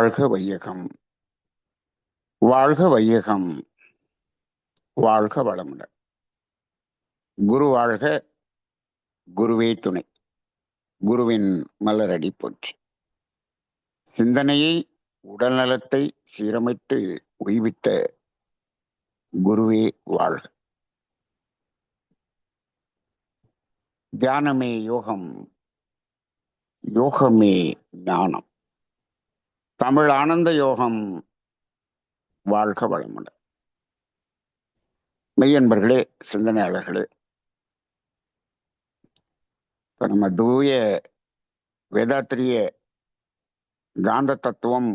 வாழ்க வையகம், வாழ்க வையகம், வாழ்க வளமுடன். குரு வாழ்க, குருவே துணை. குருவின் மலரடி போற்றி. சிந்தனையை, உடல் நலத்தை சீரமைத்து உய்வித்த குருவே வாழ்க. தியானமே யோகம், யோகமே ஞானம். தமிழ் ஆனந்த யோகம். வாழ்க வளமுடன். மெய்யன்பர்களே, சிந்தனையாளர்களே, இப்ப நம்ம தூய வேதாத்திரிய காந்த தத்துவம்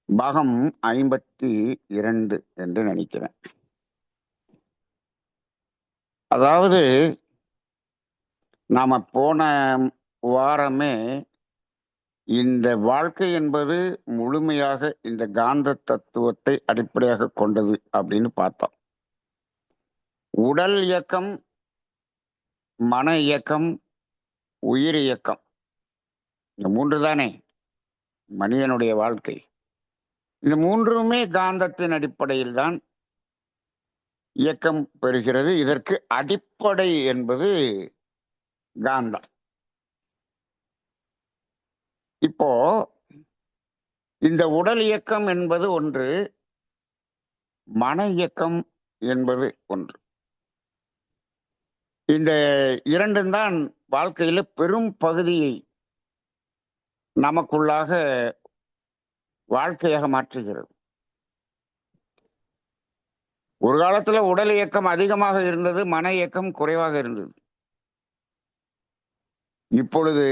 பாகம் 52 என்று நினைக்கிறேன். அதாவது நாம போன வாரமே இந்த வாழ்க்கை என்பது முழுமையாக இந்த காந்த தத்துவத்தை அடிப்படையாக கொண்டது அப்படின்னு பார்த்தோம். உடல் இயக்கம், மன இயக்கம், உயிர் இயக்கம், இந்த மூன்று தானே மனிதனுடைய வாழ்க்கை. இந்த மூன்றுமே காந்தத்தின் அடிப்படையில் தான் இயக்கம் பெறுகிறது. இதற்கு அடிப்படை என்பது காந்தம். இப்போ இந்த உடல் இயக்கம் என்பது ஒன்று, மன இயக்கம் என்பது ஒன்று. இந்த இரண்டும் தான் வாழ்க்கையில பெரும் பகுதியை நமக்குள்ளாக வாழ்க்கையாக மாற்றுகிறது. ஒரு காலத்துல உடல் இயக்கம் அதிகமாக இருந்தது, மன இயக்கம் குறைவாக இருந்தது. இப்பொழுது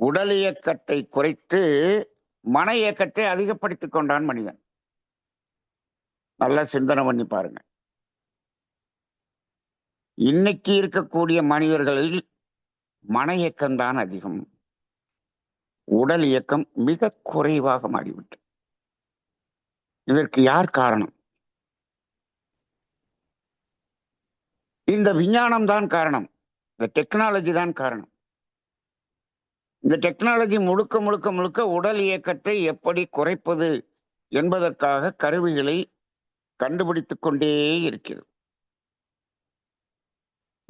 உடல் இயக்கத்தை குறைத்து மன இயக்கத்தை அதிகப்படுத்திக் கொண்டான் மனிதன். நல்லா சிந்தனை பண்ணி பாருங்க. இன்னைக்கு இருக்கக்கூடிய மனிதர்களில் மன இயக்கம்தான் அதிகம், உடல் இயக்கம் மிக குறைவாக மாறிவிட்டது. இதற்கு யார் காரணம்? இந்த விஞ்ஞானம் தான் காரணம், இந்த டெக்னாலஜி தான் காரணம். இந்த டெக்னாலஜி முழுக்க முழுக்க முழுக்க உடல் இயக்கத்தை எப்படி குறைப்பது என்பதற்காக கருவிகளை கண்டுபிடித்துக் கொண்டே இருக்கிறது.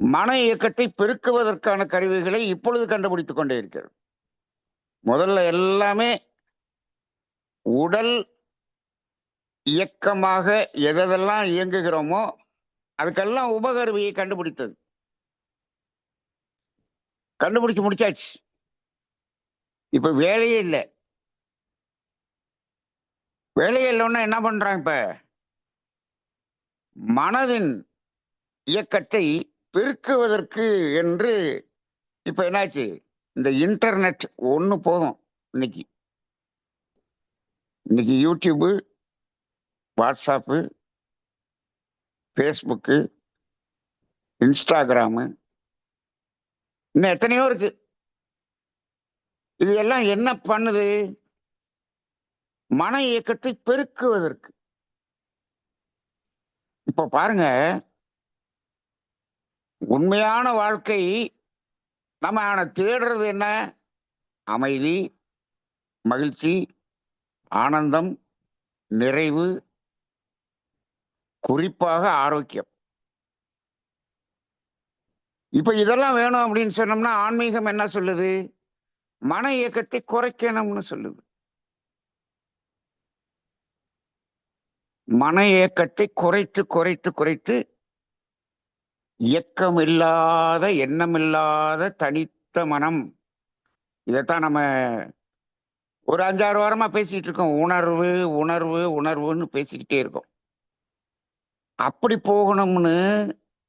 மன இயக்கத்தை பெருக்குவதற்கான கருவிகளை இப்பொழுது கண்டுபிடித்துக் கொண்டே இருக்கிறது. முதல்ல எல்லாமே உடல் இயக்கமாக எதெல்லாம் இயங்குகிறோமோ அதுக்கெல்லாம் உபகருவியை கண்டுபிடிச்சு முடிச்சாச்சு. இப்ப வேலையே இல்லை. வேலையே இல்லைன்னா என்ன பண்றாங்க? இப்ப மனதின் இயக்கத்தை பெருக்குவதற்கு என்று இப்ப என்னாச்சு, இந்த இன்டர்நெட் ஒண்ணு போதும். இன்னைக்கு யூடியூபு, வாட்ஸ்அப்பு, ஃபேஸ்புக்கு, இன்ஸ்டாகிராமு, இன்னும் எத்தனையோ இருக்கு. இது எல்லாம் என்ன பண்ணுது? மன இயக்கத்தை பெருக்குவதற்கு. இப்ப பாருங்க, உண்மையான வாழ்க்கை நம்ம தேடுறது என்ன? அமைதி, மகிழ்ச்சி, ஆனந்தம், நிறைவு, குறிப்பாக ஆரோக்கியம். இப்ப இதெல்லாம் வேணும் அப்படின்னு சொன்னோம்னா ஆன்மீகம் என்ன சொல்லுது? மன இயக்கத்தை குறைக்கணும்னு சொல்லுது. மன இயக்கத்தை குறைத்து குறைத்து குறைத்து இயக்கம் இல்லாத, எண்ணமில்லாத தனித்த மனம். இதைத்தான் நம்ம ஒரு 5-6 வாரமா பேசிட்டு இருக்கோம். உணர்வு உணர்வு உணர்வுன்னு பேசிக்கிட்டே இருக்கோம். அப்படி போகணும்னு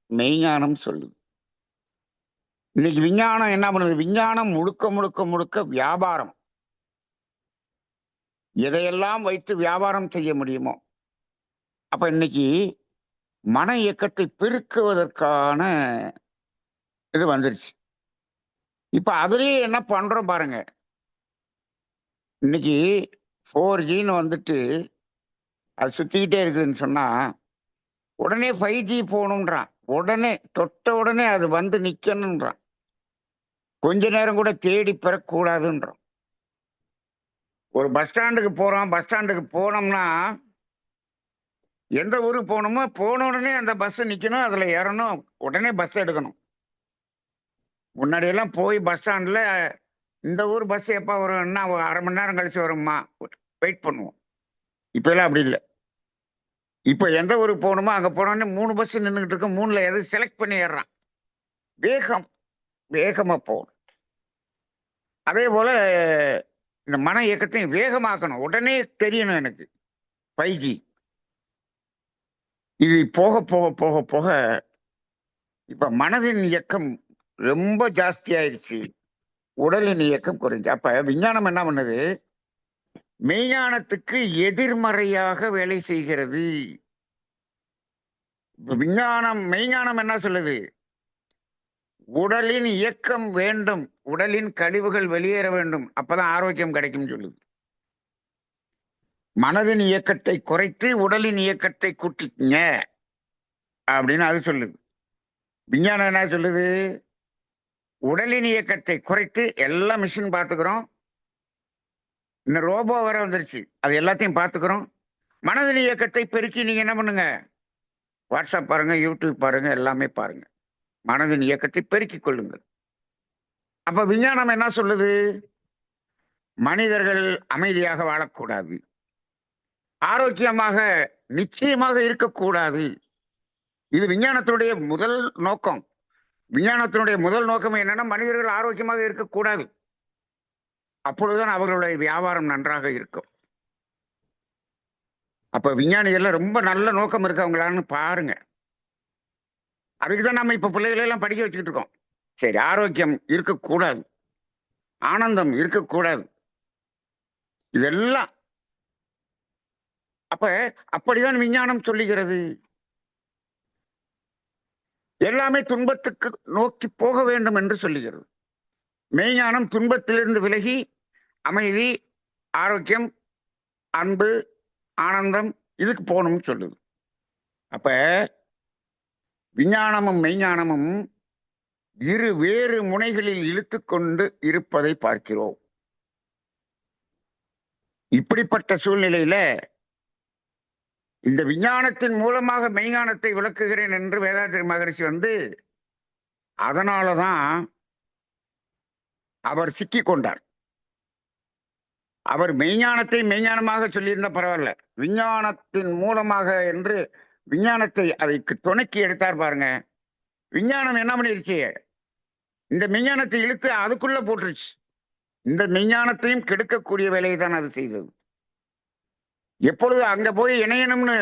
மெய்ஞானம் சொல்லுது. இன்னைக்கு விஞ்ஞானம் என்ன பண்ணுது? விஞ்ஞானம் முழுக்க முழுக்க முழுக்க வியாபாரம். எதையெல்லாம் வைத்து வியாபாரம் செய்ய முடியுமோ. அப்ப இன்னைக்கு மன இயக்கத்தை பெருக்குவதற்கான இது வந்துருச்சு. இப்ப அதுலயே என்ன பண்றோம் பாருங்க. இன்னைக்கு 4Gன்னு வந்துட்டு அது சுத்திக்கிட்டே இருக்குதுன்னு சொன்னா உடனே 5G போகணுன்றான். உடனே தொட்ட உடனே அது வந்து நிக்கணும்ன்றான். கொஞ்ச நேரம் கூட தேடி பெறக்கூடாதுன்றான். ஒரு பஸ் ஸ்டாண்டுக்கு போறோம். பஸ் ஸ்டாண்டுக்கு போனோம்னா, எந்த ஊருக்கு போகணுமோ, போன உடனே அந்த பஸ் நிக்கணும். அதுல ஏறணும். உடனே பஸ் எடுக்கணும். முன்னாடியெல்லாம் போய் பஸ் ஸ்டாண்ட்ல, இந்த ஊர் பஸ் எப்ப வரும்ன்னா, ஒரு 1/2 மணி நேரம் கழிச்சு வரும்மா. வெயிட் பண்ணுவோம். இப்பல்லாம் அப்படி இல்ல. இப்ப எந்த ஊருக்கு போகணுமோ, அங்க போனோனே 3 பஸ் நின்னுகிட்டு இருக்கு. 3ல எது செலக்ட் பண்ணி ஏறுறான். வேகம். வேகமா போகணும். அதேபோல இந்த மன இயக்கத்தையும் வேகமாக்கணும். உடனே தெரியணும் எனக்கு. 5G. இது போக, போக, போக, போக இப்ப மனதின் இயக்கம் ரொம்ப ஜாஸ்தி ஆயிருச்சு. உடலின் இயக்கம் குறைஞ்சு. அப்ப விஞ்ஞானம் என்ன பண்ணுது? மெய்ஞானத்துக்கு எதிர்மறையாக வேலை செய்கிறது. இப்ப மெய்ஞானம் என்ன சொல்லுது? உடலின் இயக்கம் வேண்டும். உடலின் கழிவுகள் வெளியேற வேண்டும். அப்பதான் ஆரோக்கியம் கிடைக்கும்னு சொல்லுது. மனதின் இயக்கத்தை குறைத்து உடலின் இயக்கத்தை கூட்டிக்கங்க அப்படின்னு அது சொல்லுது. விஞ்ஞானம் என்ன சொல்லுது? உடலின் இயக்கத்தை குறைத்து எல்லாம் மிஷின் பார்த்துக்கிறோம். இந்த ரோபோ வர வந்துருச்சு. அது எல்லாத்தையும் பார்த்துக்கிறோம். மனதின் இயக்கத்தை பெருக்கி நீங்க என்ன பண்ணுங்க? வாட்ஸ்அப் பாருங்க, யூடியூப் பாருங்க, எல்லாமே பாருங்க. மனதின் இயக்கத்தை பெருக்கிக் கொள்ளுங்கள். அப்ப விஞ்ஞானம் என்ன சொல்லுது? மனிதர்கள் அமைதியாக வாழக்கூடாது. ஆரோக்கியமாக நிச்சயமாக இருக்கக்கூடாது. இது விஞ்ஞானத்தினுடைய முதல் நோக்கம். விஞ்ஞானத்தினுடைய முதல் நோக்கம் என்னன்னா, மனிதர்கள் ஆரோக்கியமாக இருக்கக்கூடாது. அப்பொழுதுதான் அவர்களுடைய வியாபாரம் நன்றாக இருக்கும். அப்ப விஞ்ஞானிகள்ல ரொம்ப நல்ல நோக்கம் இருக்கவங்களான்னு பாருங்க. அதுக்குதான் நம்ம இப்ப பிள்ளைகளை எல்லாம் படிக்க வச்சுக்கிட்டு இருக்கோம். சரி, ஆரோக்கியம் இருக்கக்கூடாது, ஆனந்தம் இருக்கக்கூடாது, இதெல்லாம். அப்ப அப்படிதான் விஞ்ஞானம் சொல்லுகிறது. எல்லாமே துன்பத்துக்கு நோக்கி போக வேண்டும் என்று சொல்லுகிறது. மெய்ஞானம் துன்பத்திலிருந்து விலகி அமைதி, ஆரோக்கியம், அன்பு, ஆனந்தம் இதுக்கு போகணும்னு சொல்லுது. அப்ப விஞ்ஞானமும் மெய்ஞானமும் இரு வேறு முனைகளில் இழுத்து கொண்டு இருப்பதை பார்க்கிறோம். இப்படிப்பட்ட சூழ்நிலையில இந்த விஞ்ஞானத்தின் மூலமாக மெய்ஞானத்தை விளக்குகிறேன் என்று வேதாத்திரி மகரிஷி அதனாலதான் அவர் சிக்கிக் கொண்டார். அவர் மெய்ஞானத்தை மெய்ஞானமாக சொல்லியிருந்த பரவாயில்ல, விஞ்ஞானத்தின் மூலமாக என்று விஞ்ஞானத்தை அதைக்கு துணைக்கி எடுத்தார் பாருங்க. விஞ்ஞானம் என்ன பண்ணிருச்சு? இந்த மெய்ஞானத்தை இழுத்து அதுக்குள்ள போட்டுருச்சு. இந்த மெய்ஞானத்தையும் கெடுக்கக்கூடிய வேலையை தான் அது செய்தது. எப்பொழுது அங்க போய் இணையணும்னு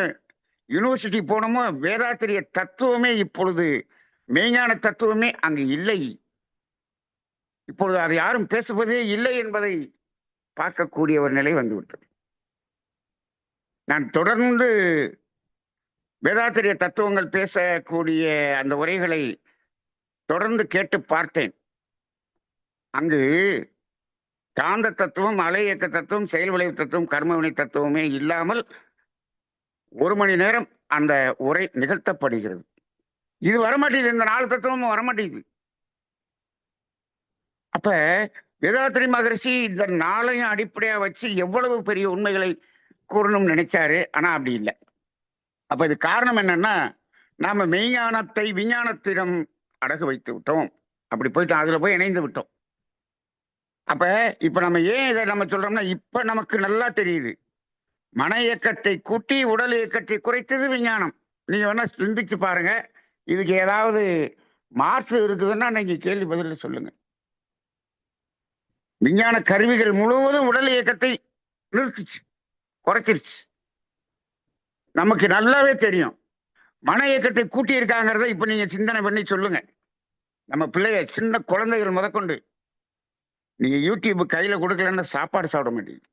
யூனிவர்சிட்டி போனோமோ, வேதாத்திரிய தத்துவமே இப்பொழுது மெய்ஞான தத்துவமே அங்கு இல்லை. இப்பொழுது அது யாரும் பேசுவதே இல்லை என்பதை பார்க்கக்கூடிய ஒரு நிலை வந்துவிட்டது. நான் தொடர்ந்து வேதாத்திரிய தத்துவங்கள் பேசக்கூடிய அந்த உரைகளை தொடர்ந்து கேட்டு பார்த்தேன். அங்கு காந்த தத்துவம், அலை இயக்க தத்துவம், செயல் விளைவு தத்துவம், கர்மவினை தத்துவமே இல்லாமல் 1 மணி நேரம் அந்த உரை நிகழ்த்தப்படுகிறது. இது வரமாட்டேங்குது. இந்த 4 தத்துவமும் வரமாட்டேங்குது. அப்ப வேதாத்திரி மகரிஷி இந்த 4ஐயும் அடிப்படையா வச்சு எவ்வளவு பெரிய உண்மைகளை கூறணும்னு நினைச்சாரு. ஆனா அப்படி இல்லை. அப்ப இது காரணம் என்னன்னா, நாம மெய்ஞானத்தை விஞ்ஞானத்திடம் அடகு வைத்து விட்டோம். அப்படி போயிட்டு அதுல போய் இணைந்து விட்டோம். அப்ப இப்ப நம்ம ஏன் இதை நம்ம சொல்றோம்னா, இப்ப நமக்கு நல்லா தெரியுது. மன இயக்கத்தை கூட்டி உடல் இயக்கத்தை குறைத்தது விஞ்ஞானம். நீங்க வேணா சிந்திச்சு பாருங்க. இதுக்கு ஏதாவது மாற்று இருக்குதுன்னா நீங்க கேள்வி பதில் சொல்லுங்க. விஞ்ஞான கருவிகள் முழுவதும் உடல் இயக்கத்தை நிறுத்திச்சு, குறைச்சிருச்சு. நமக்கு நல்லாவே தெரியும். மன இயக்கத்தை கூட்டி இருக்காங்கிறத இப்ப நீங்க சிந்தனை பண்ணி சொல்லுங்க. நம்ம பிள்ளைய, சின்ன குழந்தைகள் முதற்கொண்டு, நீங்க யூடியூப் கையில கொடுக்கலன்னா சாப்பாடு சாப்பிட மாட்டேங்குது.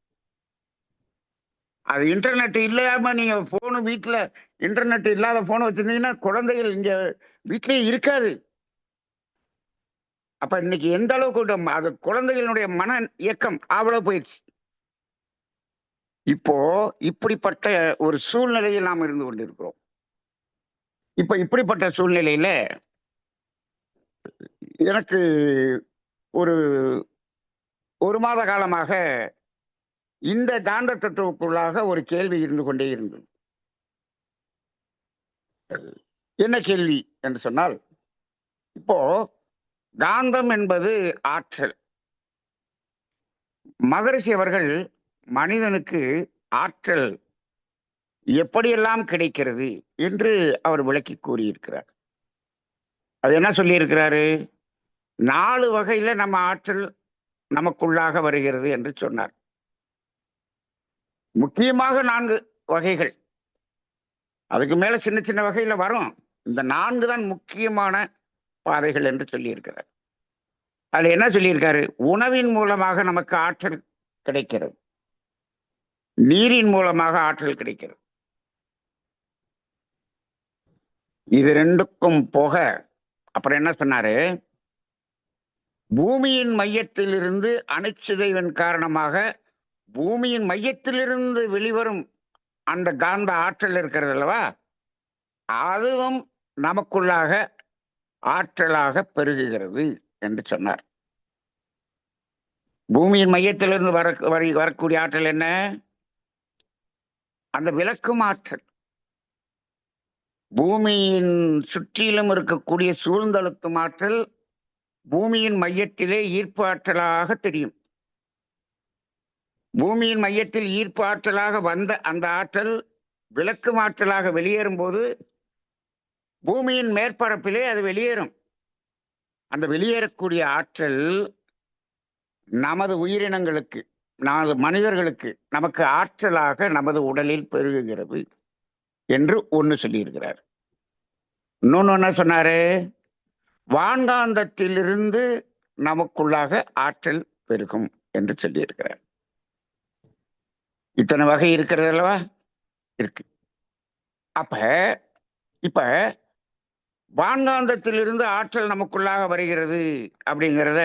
அது இன்டர்நெட் இல்லாம நீங்க போனு வீட்டுல இன்டர்நெட் இல்லாத போன் வச்சிருந்தீங்கன்னா குழந்தைகள் இங்க வீட்லயே இருக்காது. அப்ப இன்னைக்கு எந்த அளவுக்கு அது குழந்தைகளுடைய மன இயக்கம் அவ்வளவு போயிடுச்சு. இப்போ இப்படிப்பட்ட ஒரு சூழ்நிலையில் நாம் இருந்து கொண்டிருக்கிறோம். இப்ப இப்படிப்பட்ட சூழ்நிலையில எனக்கு ஒரு 1 மாத காலமாக இந்த காந்த தத்துவக்குள்ளாக ஒரு கேள்வி இருந்து கொண்டே இருந்தது. என்ன கேள்வி என்று சொன்னால், இப்போ காந்தம் என்பது ஆற்றல். மகரிஷி அவர்கள் மனிதனுக்கு ஆற்றல் எப்படியெல்லாம் கிடைக்கிறது என்று அவர் விளக்கி கூறியிருக்கிறார். அது என்ன சொல்லியிருக்கிறாரு? 4 வகையில நம்ம ஆற்றல் நமக்குள்ளாக வருகிறது என்று சொன்னார். முக்கியமாக 4 வகைகள். அதுக்கு மேல சின்ன சின்ன வகையில வரும். இந்த 4 தான் முக்கியமான பாதைகள் என்று சொல்லியிருக்கிறார். அதுல என்ன சொல்லியிருக்காரு? உணவின் மூலமாக நமக்கு ஆற்றல் கிடைக்கிறது. நீரின் மூலமாக ஆற்றல் கிடைக்கிறது. இது 2க்கும் போக அப்புறம் என்ன சொன்னாரு? பூமியின் மையத்திலிருந்து அணுச்சிதைவின் காரணமாக பூமியின் மையத்திலிருந்து வெளிவரும் அந்த காந்த ஆற்றல் இருக்கிறது அல்லவா, அதுவும் நமக்குள்ளாக ஆற்றலாக பெருகுகிறது என்று சொன்னார். பூமியின் மையத்திலிருந்து வரக்கூடிய ஆற்றல் என்ன? அந்த விளக்கும் ஆற்றல். பூமியின் சுற்றிலும் இருக்கக்கூடிய சூழ்ந்தழுத்தும் ஆற்றல் பூமியின் மையத்திலே ஈர்ப்பு ஆற்றலாக தெரியும். பூமியின் மையத்தில் ஈர்ப்பு ஆற்றலாக வந்த அந்த ஆற்றல் விளக்கும் ஆற்றலாக வெளியேறும் போது பூமியின் மேற்பரப்பிலே அது வெளியேறும். அந்த வெளியேறக்கூடிய ஆற்றல் நமது உயிரினங்களுக்கு, நமது மனிதர்களுக்கு, நமக்கு ஆற்றலாக நமது உடலில் பெருகுகிறது என்று ஒன்று சொல்லியிருக்கிறார். இன்னொன்னு என்ன சொன்னாரு? வான்காந்தத்திலிருந்து நமக்குள்ளாக ஆற்றல் பெருகும் என்று சொல்லியிருக்கிறார். இத்தனை வகை இருக்கிறது அல்லவா? இருக்கு. அப்ப இப்ப வான்காந்தத்திலிருந்து ஆற்றல் நமக்குள்ளாக வருகிறது அப்படிங்கிறத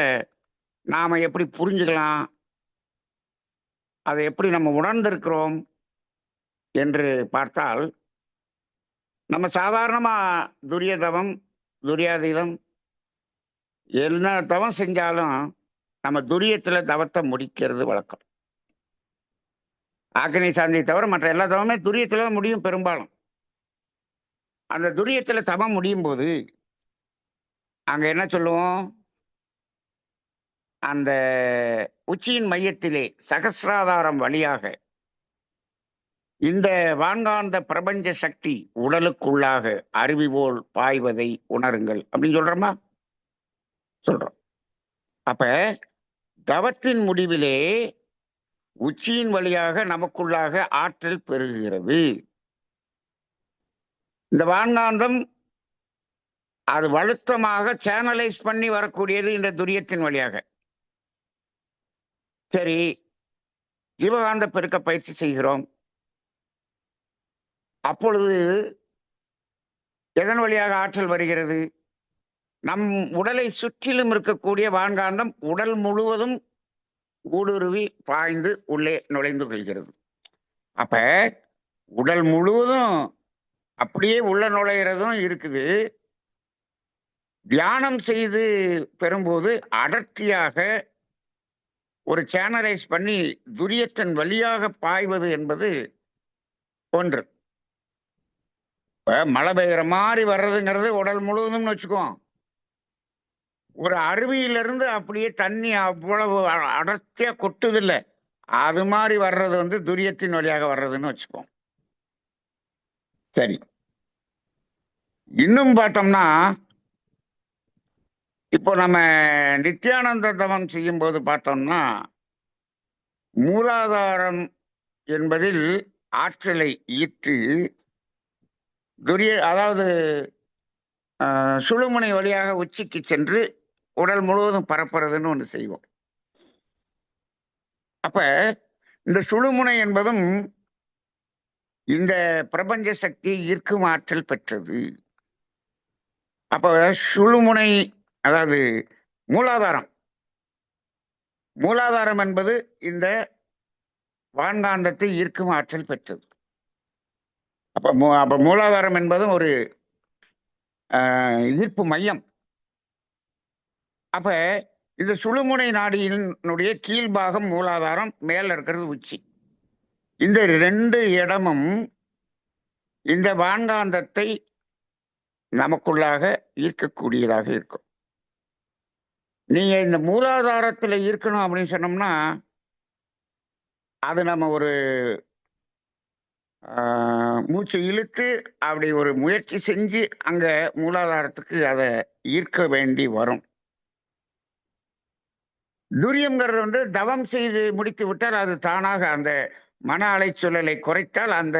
நாம எப்படி புரிஞ்சுக்கலாம்? அதை எப்படி நம்ம உணர்ந்திருக்கிறோம் என்று பார்த்தால், நம்ம சாதாரணமா துரிய தவம், துரியாதீதம் என்ன தவம் செஞ்சாலும் நம்ம துரியத்துல தவத்தை முடிக்கிறது வழக்கம். ஆக்கினை சாந்தியை தவிர மற்ற எல்லா தவமே துரியத்துல தான் முடியும் பெரும்பாலும். அந்த துரியத்துல தவம் முடியும் போது அங்க என்ன சொல்லுவோம்? அந்த உச்சியின் மையத்திலே சகசிராதாரம் வழியாக இந்த வான்காந்த பிரபஞ்ச சக்தி உடலுக்குள்ளாக அருவி போல் பாய்வதை உணருங்கள் அப்படின்னு சொல்றோமா? சொல்றோம். அப்ப தவத்தின் முடிவிலே உச்சியின் வழியாக நமக்குள்ளாக ஆற்றல் பெருகுகிறது. இந்த வான்காந்தம் அது வழுத்தமாக சேனலைஸ் பண்ணி வரக்கூடியது இந்த துரியத்தின் வழியாக. சரி, ஜீவகாந்த பெருக்க பயிற்சி செய்கிறோம். அப்பொழுது எதன் வழியாக ஆற்றல் வருகிறது? நம் உடலை சுற்றிலும் இருக்கக்கூடிய வான்காந்தம் உடல் முழுவதும் ஊடுருவி பாய்ந்து உள்ளே நுழைந்து கொள்கிறது. அப்ப உடல் முழுவதும் அப்படியே உள்ள நுழைகிறதும் இருக்குது. தியானம் செய்து பெறும்போது அடர்த்தியாக ஒரு சேனலைஸ் பண்ணி துரியத்தின் வழியாக பாய்வது என்பது ஒன்று. இப்ப மழை பெய்கிற மாதிரி வர்றதுங்கிறது உடல் முழுவதும் வச்சுக்கோ. ஒரு அருவியிலிருந்து அப்படியே தண்ணி அவ்வளவு அடர்த்தியா கொட்டுது இல்லை, அது மாதிரி வர்றது துரியத்தின் வழியாக வர்றதுன்னு வச்சுக்கோம். சரி, இன்னும் பார்த்தோம்னா இப்போ நம்ம நித்யானந்த தவம் செய்யும் போது பார்த்தோம்னா மூலாதாரம் என்பதில் ஆற்றலை ஈர்த்து அதாவது சுழுமுனை வழியாக உச்சிக்கு சென்று உடல் முழுவதும் பரப்புறதுன்னு ஒன்று செய்வோம். அப்ப இந்த சுழுமுனை என்பதும் இந்த பிரபஞ்ச சக்தியை ஈர்க்கும் ஆற்றல் பெற்றது. அப்ப சுழுமுனை அதாவது மூலாதாரம் என்பது இந்த வான்காந்தத்தை ஈர்க்கும் ஆற்றல் பெற்றது. அப்ப மூலாதாரம் என்பதும் ஒரு ஈர்ப்பு மையம். அப்ப இந்த சுழுமுனை நாடியினுடைய கீழ்பாகம் மூலாதாரம், மேல இருக்கிறது உச்சி. இந்த 2 இடமும் இந்த வான்காந்தத்தை நமக்குள்ளாக ஈர்க்கக்கூடியதாக இருக்கும். நீங்க இந்த மூலாதாரத்துல ஈர்க்கணும் அப்படின்னு சொன்னோம்னா, அது நம்ம ஒரு மூச்சு இழுத்து அப்படி ஒரு முயற்சி செஞ்சு அங்க மூலாதாரத்துக்கு அதை ஈர்க்க வேண்டி வரும். துரியம்ங்கிறது வந்து தவம் செய்து முடித்து விட்டால் அது தானாக அந்த மன அலைச்சூழலை குறைத்தால் அந்த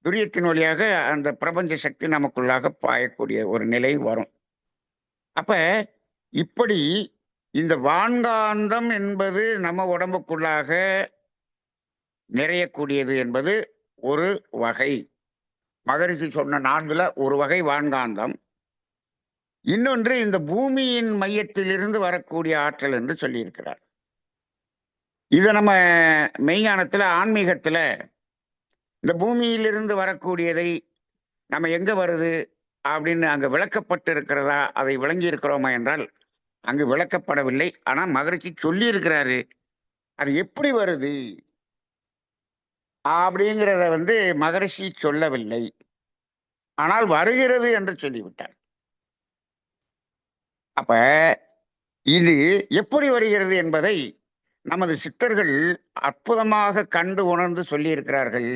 துரியத்தின் வழியாக அந்த பிரபஞ்ச சக்தி நமக்குள்ளாக பாயக்கூடிய ஒரு நிலை வரும். அப்ப இப்படி இந்த வான்காந்தம் என்பது நம்ம உடம்புக்குள்ளாக நிறையக்கூடியது என்பது ஒரு வகை. மகரிஷி சொன்ன 4ல ஒரு வகை வான்காந்தம். இன்னொன்று இந்த பூமியின் மையத்திலிருந்து வரக்கூடிய ஆற்றல் என்று சொல்லியிருக்கிறார். இதை நம்ம மெய்ஞானத்துல, ஆன்மீகத்துல இந்த பூமியிலிருந்து வரக்கூடியதை நம்ம எங்க வருது அப்படின்னு அங்க விளக்கப்பட்டு இருக்கிறதா, அதை விளங்கி இருக்கிறோமா என்றால் அங்கு விளக்கப்படவில்லை. ஆனா மகரிஷி சொல்லி இருக்கிறாரு அது எப்படி வருது அப்படிங்கிறத வந்து மகரிஷி சொல்லவில்லை, ஆனால் வருகிறது என்று சொல்லிவிட்டார். அப்ப இது எப்படி வருகிறது என்பதை நமது சித்தர்கள் அற்புதமாக கண்டு உணர்ந்து சொல்லி இருக்கிறார்கள்.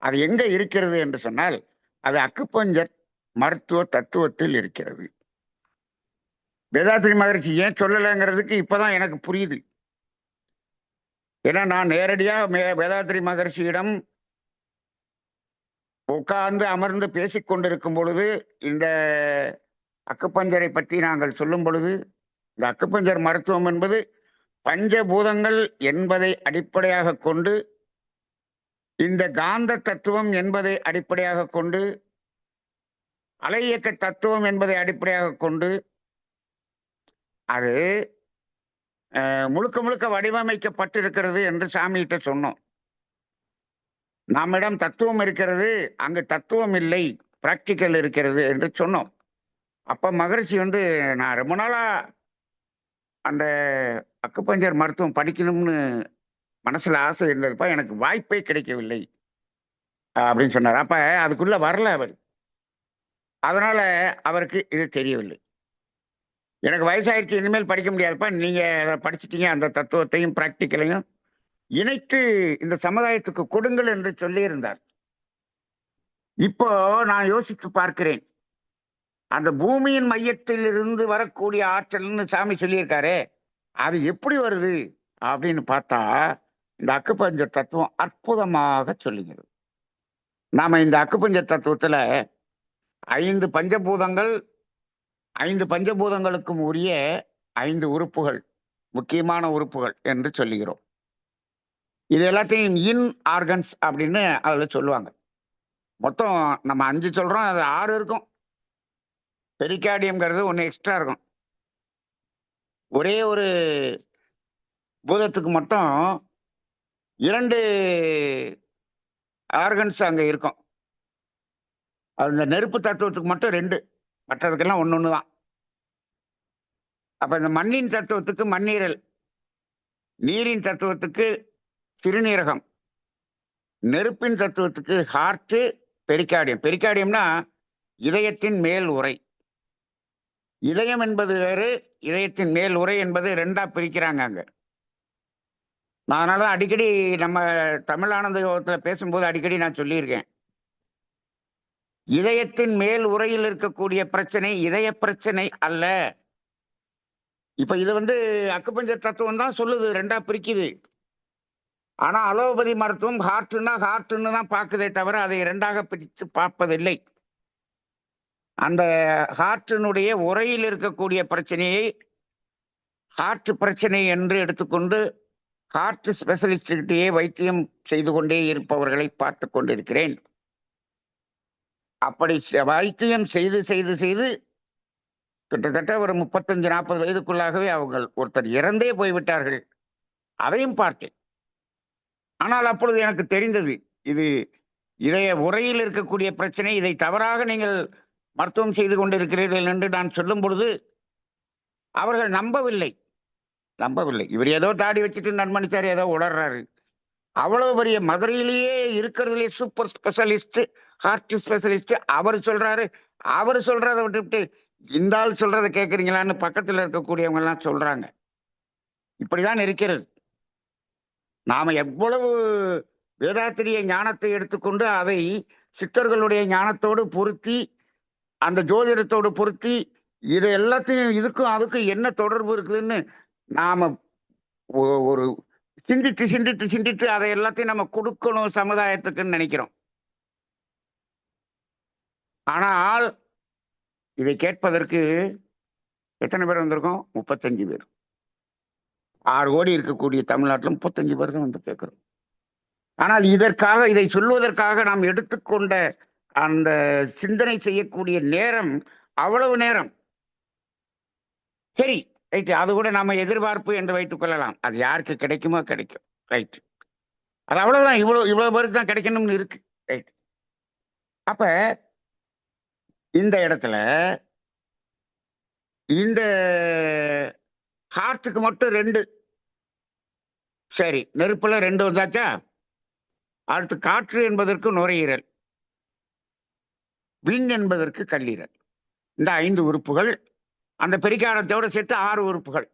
அது எங்க இருக்கிறது என்று சொன்னால் அது அக்குபஞ்சர் மருத்துவ தத்துவத்தில் இருக்கிறது. வேதாத்ரி மகரிஷி ஏன் சொல்லலைங்கிறதுக்கு இப்பதான் எனக்கு புரியுது. ஏன்னா நான் நேரடியா வேதாத்ரி மகரிஷியிடம் உட்கார்ந்து அமர்ந்து பேசிக் கொண்டிருக்கும் பொழுது இந்த அக்குபஞ்சரை பற்றி நாங்கள் சொல்லும் பொழுது, இந்த அக்குபஞ்சர் மருத்துவம் என்பது பஞ்சபூதங்கள் என்பதை அடிப்படையாக கொண்டு, இந்த காந்த தத்துவம் என்பதை அடிப்படையாக கொண்டு, அலை இயக்க தத்துவம் என்பதை அடிப்படையாக கொண்டு அது முழுக்க முழுக்க வடிவமைக்கப்பட்டிருக்கிறது என்று சாமிகிட்ட சொன்னோம். நம்மிடம் தத்துவம் இருக்கிறது, அங்கு தத்துவம் இல்லை, பிராக்டிக்கல் இருக்கிறது என்று சொன்னோம். அப்ப மகரிஷி வந்து நான் ரொம்ப நாளா அந்த அக்குபஞ்சர் மருத்துவம் படிக்கணும்னு மனசுல ஆசை இருந்ததுப்பா, எனக்கு வாய்ப்பே கிடைக்கவில்லை அப்படின்னு சொன்னார். அப்ப அதுக்குள்ள வரல அவர், அதனால அவருக்கு இது தெரியவில்லை. எனக்கு வயசாயிடுச்சு, இனிமேல் படிக்க முடியாதுப்பா, நீங்க அதை படிச்சுட்டீங்க, அந்த தத்துவத்தையும் பிராக்டிக்கலையும் இணைத்து இந்த சமுதாயத்துக்கு கொடுங்கள் என்று சொல்லியிருந்தார். இப்போ நான் யோசித்து பார்க்கிறேன், அந்த பூமியின் மையத்தில் இருந்து வரக்கூடிய ஆற்றல்னு சாமி சொல்லியிருக்காரு, அது எப்படி வருது அப்படின்னு பார்த்தா இந்த அக்குபஞ்சர் தத்துவம் அற்புதமாக சொல்லுகிறது. நாம இந்த அக்குபஞ்சர் தத்துவத்துல 5 பஞ்சபூதங்கள், 5 பஞ்சபூதங்களுக்கும் உரிய 5 உறுப்புகள், முக்கியமான உறுப்புகள் என்று சொல்லுகிறோம். இது எல்லாத்தையும் இன் ஆர்கன்ஸ் அப்படின்னு அதுல சொல்லுவாங்க. மொத்தம் நம்ம 5 சொல்றோம், அது 6 இருக்கும். பெரிகார்டியம்ங்கிறது 1 எக்ஸ்ட்ரா இருக்கும். ஒரே ஒரு பூதத்துக்கு மட்டும் 2 ஆர்கன்ஸ் அங்க இருக்கும். அந்த நெருப்பு தத்துவத்துக்கு மட்டும் 2, மற்றதுக்கெல்லாம் 1 தான். அப்ப இந்த மண்ணின் தத்துவத்துக்கு மண்ணீரல், நீரின் தத்துவத்துக்கு சிறுநீரகம், நெருப்பின் தத்துவத்துக்கு ஹார்ட், பெரிகார்டியம். பெரிகார்டியம்னா இதயத்தின் மேல் உறை. இதயம் என்பது வேறு, இதயத்தின் மேல் உறை என்பது 2ஆ பிரிக்கிறாங்க அங்க. அதனால அடிக்கடி நம்ம தமிழ் ஆனந்த யோகத்துல பேசும்போது அடிக்கடி நான் சொல்லியிருக்கேன், இதயத்தின் மேல் உறையில் இருக்கக்கூடிய பிரச்சனை இதய பிரச்சனை அல்ல. இப்ப இது வந்து அக்குபஞ்சர் தத்துவம் தான் சொல்லுது, 2ஆ பிரிக்குது. ஆனா அலோபதி மருத்துவம் ஹார்ட்னு தான் பார்க்குதே தவிர அதை 2ஆக பிரித்து பார்ப்பதில்லை. அந்த ஹார்ட்டினுடைய உறையில் இருக்கக்கூடிய பிரச்சனையை ஹார்ட் பிரச்சனை என்று எடுத்துக்கொண்டு ஹார்ட் ஸ்பெஷலிஸ்டிலேயே வைத்தியம் செய்து கொண்டே இருப்பவர்களை பார்த்து கொண்டிருக்கிறேன். அப்படி வைத்தியம் செய்து செய்து செய்து கிட்டத்தட்ட ஒரு 35-40 வயதுக்குள்ளாகவே அவங்க ஒருத்தர் இறந்தே போய்விட்டார்கள். அதையும் பார்த்தேன். ஆனால் அப்பொழுது எனக்கு தெரிந்தது, இது இதய உறையில் இருக்கக்கூடிய பிரச்சனை, இதை தவறாக நீங்கள் மருத்துவம் செய்து கொண்டிருக்கிறீர்கள் என்று நான் சொல்லும் பொழுது அவர்கள் நம்பவில்லை. நம்பவில்லை. இவர் ஏதோ தாடி வச்சுட்டு நன்மணிச்சார் ஏதோ உளர்றாரு. அவ்வளவு பெரிய மதுரையிலேயே இருக்கிறதுலே சூப்பர் ஸ்பெஷலிஸ்ட், ஹார்ட் ஸ்பெஷலிஸ்ட் அவர் சொல்றாரு. அவர் சொல்றதை விட்டுவிட்டு இந்த ஆள் சொல்றதை கேட்கறீங்களான்னு பக்கத்துல இருக்கக்கூடியவங்க எல்லாம் சொல்றாங்க. இப்படிதான் இருக்கிறது. நாம எவ்வளவு வேதாத்திரிய ஞானத்தை எடுத்துக்கொண்டு அதை சித்தர்களுடைய ஞானத்தோடு பொருத்தி, அந்த ஜோதிடத்தோடு பொருத்தி, இதை எல்லாத்தையும் இதுக்கும் அதுக்கும் என்ன தொடர்பு இருக்குதுன்னு நாம ஒரு சிந்தித்து சிந்தித்து சிந்தித்து அதை எல்லாத்தையும் நம்ம கொடுக்கணும் சமுதாயத்துக்குன்னு நினைக்கிறோம். ஆனால் இதை கேட்பதற்கு எத்தனை பேர் வந்திருக்கோம்? 35 பேர். 6 கோடி இருக்கக்கூடிய தமிழ்நாட்டில் 35 பேர் தான் வந்து கேட்கிறோம். ஆனால் இதற்காக, இதை சொல்வதற்காக நாம் எடுத்துக்கொண்ட அந்த சிந்தனை செய்யக்கூடிய நேரம் அவ்வளவு நேரம். சரி, ரைட். அது கூட நாம எதிர்பார்ப்பு என்று வைத்துக் கொள்ளலாம். அது யாருக்கு கிடைக்குமோ கிடைக்கும். ரைட். அது அவ்வளவுதான். இவ்வளவு பேருக்கு தான் கிடைக்கணும்னு இருக்கு. ரைட். அப்ப இந்த இடத்துல இந்த ஹார்ட்டுக்கு மட்டும் 2. சரி, நெருப்புல 2 வந்தாச்சா? அடுத்து காற்று என்பதற்கு நுரையீரல், விண் என்பதற்கு கல்லீரல். இந்த 5 உறுப்புகள், அந்த பெரிகாரத்தோட சேர்த்து 6 உறுப்புகள்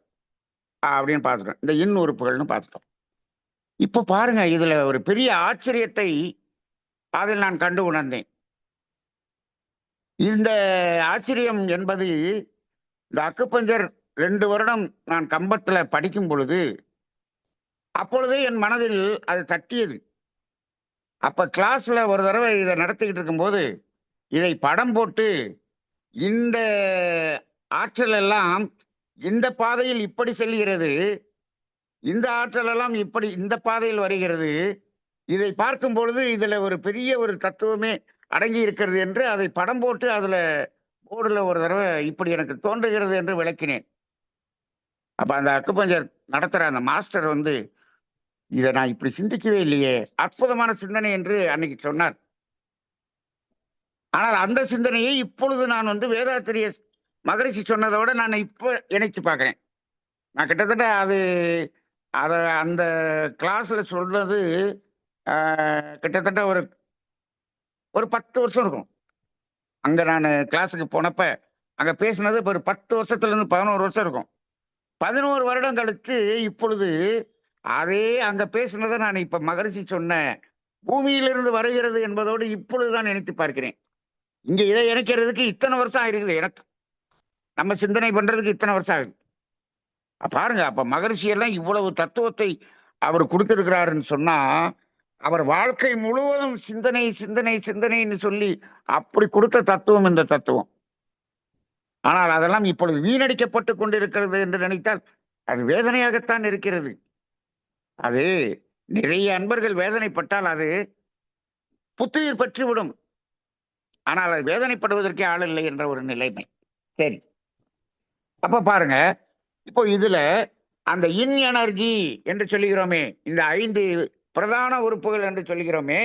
அப்படின்னு பார்த்துட்டோம். இந்த இன் உறுப்புகள்னு பார்த்துட்டோம். இப்ப பாருங்க, இதுல ஒரு பெரிய ஆச்சரியத்தை அதில் நான் கண்டு உணர்ந்தேன். இந்த ஆச்சரியம் என்பது, இந்த அக்குபஞ்சர் 2 வருடம் நான் கம்பத்துல படிக்கும் பொழுது, அப்பொழுதே என் மனதில் அது தட்டியது. அப்ப கிளாஸ்ல ஒரு தடவை இதை நடத்திக்கிட்டு இருக்கும்போது, இதை படம் போட்டு இந்த ஆற்றல் எல்லாம் இந்த பாதையில் இப்படி செல்கிறது, இந்த ஆற்றல் எல்லாம் இப்படி இந்த பாதையில் வருகிறது, இதை பார்க்கும் பொழுது இதுல ஒரு பெரிய ஒரு தத்துவமே அடங்கி இருக்கிறது என்று அதை படம் போட்டு அதுல போர்டுல ஒரு தடவை இப்படி எனக்கு தோன்றுகிறது என்று விளக்கினேன். அப்ப அந்த அக்குபஞ்சர் நடத்துற அந்த மாஸ்டர் வந்து, இதை நான் இப்படி சிந்திக்கவே இல்லையே, அற்புதமான சிந்தனை என்று அன்னைக்கு சொன்னார். ஆனால் அந்த சிந்தனையை இப்பொழுது நான் வந்து வேதாத்திரிய மகரிஷி சொன்னதோட நான் இப்ப இணைச்சு பார்க்கிறேன். நான் கிட்டத்தட்ட அத அந்த கிளாஸ்ல சொல்றது கிட்டத்தட்ட ஒரு 10 வருஷம் இருக்கும். அங்க நான் கிளாஸுக்கு போனப்ப அங்க பேசினது இப்ப ஒரு 10 வருஷத்துல இருந்து 11 வருஷம் இருக்கும். 11 வருடம் கழித்து இப்பொழுது அதே அங்க பேசினதை நான் இப்ப மகரிஷி சொன்ன பூமியிலிருந்து வருகிறது என்பதோடு இப்பொழுதுதான் நினைத்து பார்க்கிறேன். இங்க இதை இணைக்கிறதுக்கு இத்தனை வருஷம் ஆயிருக்குது. எனக்கு நம்ம சிந்தனை பண்றதுக்கு இத்தனை வருஷம் ஆகுது. பாருங்க, அப்ப மகரிஷி எல்லாம் இவ்வளவு தத்துவத்தை அவர் கொடுத்திருக்கிறாருன்னு சொன்னா, அவர் வாழ்க்கை முழுவதும் சிந்தனை சிந்தனை சிந்தனைன்னு சொல்லி அப்படி கொடுத்த தத்துவம் இந்த தத்துவம். ஆனால் அதெல்லாம் இப்பொழுது வீணடிக்கப்பட்டு கொண்டிருக்கிறது என்று நினைத்தால் அது வேதனையாகத்தான் இருக்கிறது. அது நிறைய அன்பர்கள் வேதனைப்பட்டால் அது புத்துயிர் பெற்றுவிடும். ஆனால் அது வேதனைப்படுவதற்கே ஆள் இல்லை என்ற ஒரு நிலைமை. சரி, அப்ப பாருங்க, இப்போ இதுல அந்த இன் எனர்ஜி என்று சொல்லுகிறோமே, இந்த 5 பிரதான உறுப்புகள் என்று சொல்லுகிறோமே,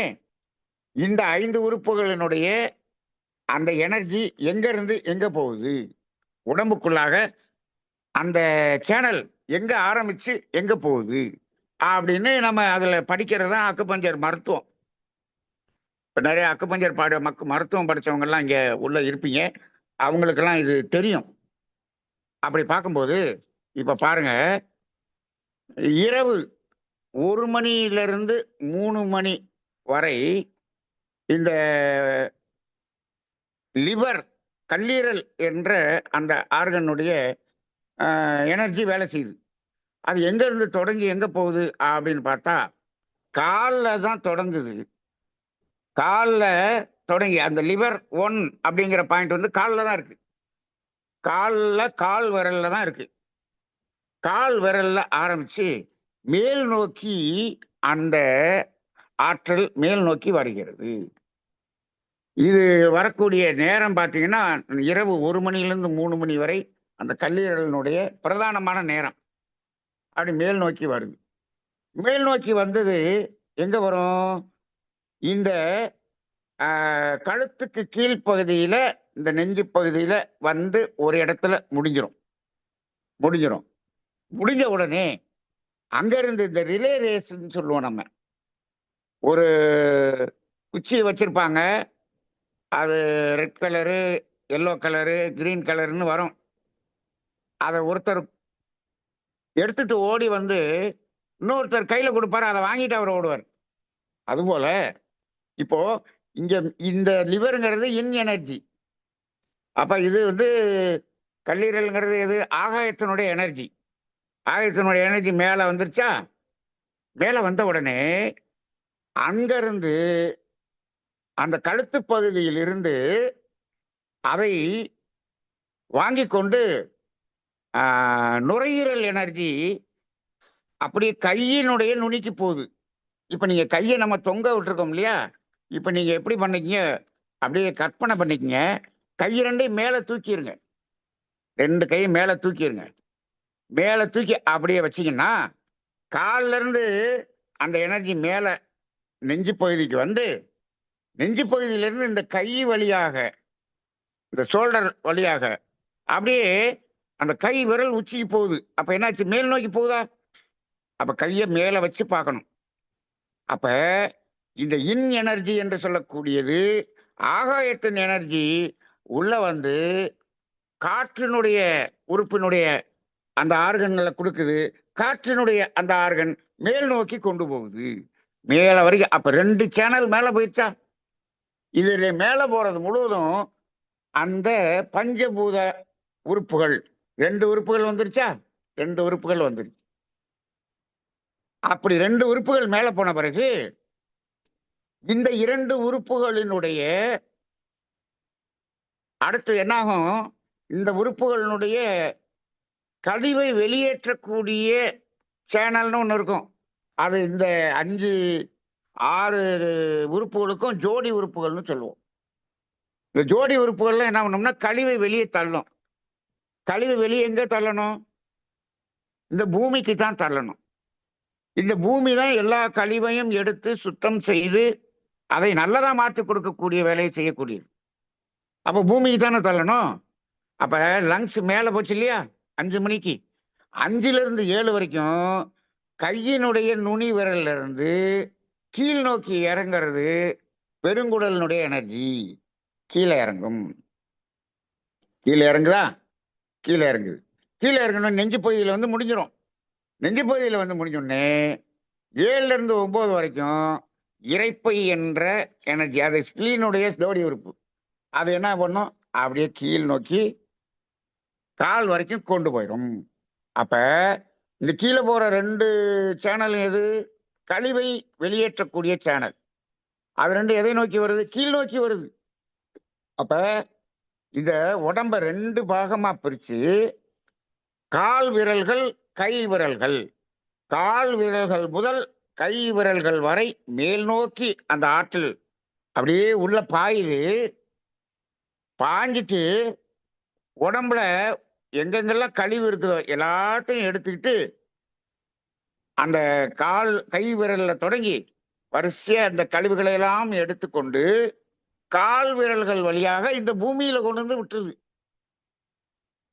இந்த 5 உறுப்புகளினுடைய அந்த எனர்ஜி எங்க இருந்து எங்க போகுது, உடம்புக்குள்ளாக அந்த சேனல் எங்க ஆரம்பிச்சு எங்க போகுது அப்படின்னு நம்ம அதுல படிக்கிறது தான் அக்குபஞ்சர் மருத்துவம். இப்ப நிறைய அக்குபஞ்சர் மருத்துவம் படிச்சவங்க எல்லாம் இங்க உள்ள இருப்பீங்க, அவங்களுக்கெல்லாம் இது தெரியும். அப்படி பார்க்கும்போது இப்ப பாருங்க, இரவு 1 மணியிலிருந்து 3 மணி வரை இந்த லிவர், கல்லீரல் என்ற அந்த ஆர்கனுடைய எனர்ஜி வேலை செய்யுது. அது எங்க இருந்து தொடங்கி எங்க போகுது அப்படின்னு பார்த்தா, காலில் தான் தொடங்குது. காலில் தொடங்கி அந்த லிவர் 1 அப்படிங்கிற பாயிண்ட் வந்து காலில் தான் இருக்கு. கால் விரல்ல தான் இருக்கு. கால் விரல்ல ஆரம்பிச்சு மேல் நோக்கி அந்த ஆற்றல் மேல் நோக்கி வருகிறது. இது வரக்கூடிய நேரம் பார்த்தீங்கன்னா இரவு 1 மணியிலிருந்து 3 மணி வரை அந்த கல்லீரலினுடைய பிரதானமான நேரம். அப்படி மேல் நோக்கி வருது. மேல் நோக்கி வந்தது எங்க வரும்? இந்த கழுத்துக்கு கீழ்ப்பகுதியில, இந்த நெஞ்சு பகுதியில வந்து ஒரு இடத்துல முடிஞ்சிரும். முடிஞ்ச உடனே அங்க இருந்து இந்த ரிலே ரேஸ்ன்னு சொல்லுவோம் நம்ம. ஒரு குச்சிய வச்சிருப்பாங்க. அது red colour, yellow colour, green கலர்ன்னு வரும். அத ஒருத்தர் எடுத்துட்டு ஓடி வந்து இன்னொருத்தர் கையில குடுப்பாரு. அத வாங்கிட்டு அவரு ஓடுவாரு. அதுபோல இப்போ இங்க இந்த லிவர்ங்கிறது எனர்ஜி. அப்ப இது வந்து கல்லீரல்ங்கிறது எது? ஆகாயத்தினுடைய எனர்ஜி. ஆகாயத்தினுடைய எனர்ஜி மேல வந்துருச்சா? மேல வந்த உடனே அங்கிருந்து அந்த கழுத்து பகுதியில் இருந்து அதை வாங்கிக் கொண்டு நுரையீரல் எனர்ஜி அப்படியே கையினுடைய நுனிக்கு போகுது. இப்ப நீங்க கையை நம்ம தொங்க விட்டுருக்கோம் இல்லையா? இப்ப நீங்க எப்படி பண்ணிக்கீங்க? அப்படியே கற்பனை பண்ணிக்கங்க. கை ரெண்டையும் மேல தூக்கிருங்க. 2 கையும் மேல தூக்கிருங்க. மேல தூக்கி அப்படியே வச்சீங்கன்னா, கால்ல இருந்து அந்த எனர்ஜி மேல நெஞ்சு பகுதிக்கு வந்து, நெஞ்சு பகுதியிலிருந்து இந்த கை வழியாக, இந்த ஷோல்டர் வழியாக அப்படியே அந்த கை விரல் உச்சிக்கு போகுது. அப்ப என்னாச்சு? மேல் நோக்கி போகுதா? அப்ப கைய மேல வச்சு பார்க்கணும். அப்ப இந்த எனர்ஜி என்று சொல்லக்கூடியது ஆகாயத்தின் எனர்ஜி உள்ள வந்து காற்றினுடைய உறுப்பினுடைய அந்த ஆர்கன்ல கொடுக்குது. காற்றினுடைய அந்த ஆர்கன் மேல் நோக்கி கொண்டு போகுது. மேல வரைக்கும். அப்ப 2 சேனல் மேல போயிடுச்சா? இதுல மேல போறது முழுவதும் அந்த பஞ்சபூத உறுப்புகள் 2 உறுப்புகள் வந்துருச்சா? 2 உறுப்புகள் வந்துருச்சு. அப்படி 2 உறுப்புகள் மேல போன பிறகு இந்த 2 உறுப்புகளினுடைய அடுத்து என்னாகும்? இந்த உறுப்புகளினுடைய கழிவை வெளியேற்றக்கூடிய சேனல்னு ஒண்ணு இருக்கும். அது இந்த 5, 6 உறுப்புகளுக்கும் ஜோடி உறுப்புகள்னு சொல்லுவோம். இந்த ஜோடி உறுப்புகள்லாம் என்ன பண்ணணும்னா கழிவை வெளியே தள்ளும். கழிவு வெளியே எங்க தள்ளணும்? இந்த பூமிக்கு தான் தள்ளணும். இந்த பூமி தான் எல்லா கழிவையும் எடுத்து சுத்தம் செய்து அதை நல்லதா மாற்றி கொடுக்கக்கூடிய வேலையை செய்யக்கூடியது. அப்ப பூமிக்கு தானே தள்ளணும். அப்ப லங்ஸ் மேல போச்சு இல்லையா? 5 மணிக்கு 5ல இருந்து 7 வரைக்கும் கையினுடைய நுனி விரல்ல இருந்து கீழ் நோக்கி இறங்குறது பெருங்குடலினுடைய எனர்ஜி. கீழே இறங்கும். கீழே இறங்குதா? கீழே இறங்குது. கீழே இறங்கணும் நெஞ்சு பகுதியில வந்து முடிஞ்சிடும். நெஞ்சு பகுதியில வந்து முடிஞ்சோடனே 7ல இருந்து 9 வரைக்கும் இரைப்பை என்ற எனர்ஜி, அது ஸ்பிளீனுடைய ஜோடி உறுப்பு. அது என்ன பண்ணும்? அப்படியே கீழ் நோக்கி கால் வரைக்கும் கொண்டு போயிடும். அப்ப இந்த கீழே போற 2 சேனல் எது? கழிவை வெளியேற்றக்கூடிய சேனல். அது 2 எதை நோக்கி வருது? கீழ் நோக்கி வருது. அப்ப இத உடம்ப 2 பாகமா பிரிச்சு கால் விரல்கள், கை விரல்கள், கால் விரல்கள் முதல் கை விரல்கள் வரை மேல் நோக்கி அந்த ஆற்றல் அப்படியே உள்ள பாயுது. பாஞ்சிட்டு உடம்புல எங்கெங்கெல்லாம் கழிவு இருக்குதோ எல்லாத்தையும் எடுத்துக்கிட்டு அந்த கை விரல்ல தொடங்கி வரிசையா அந்த கழிவுகளை எல்லாம் எடுத்துக்கொண்டு கால் விரல்கள் வழியாக இந்த பூமியில கொண்டு வந்து விட்டுருது.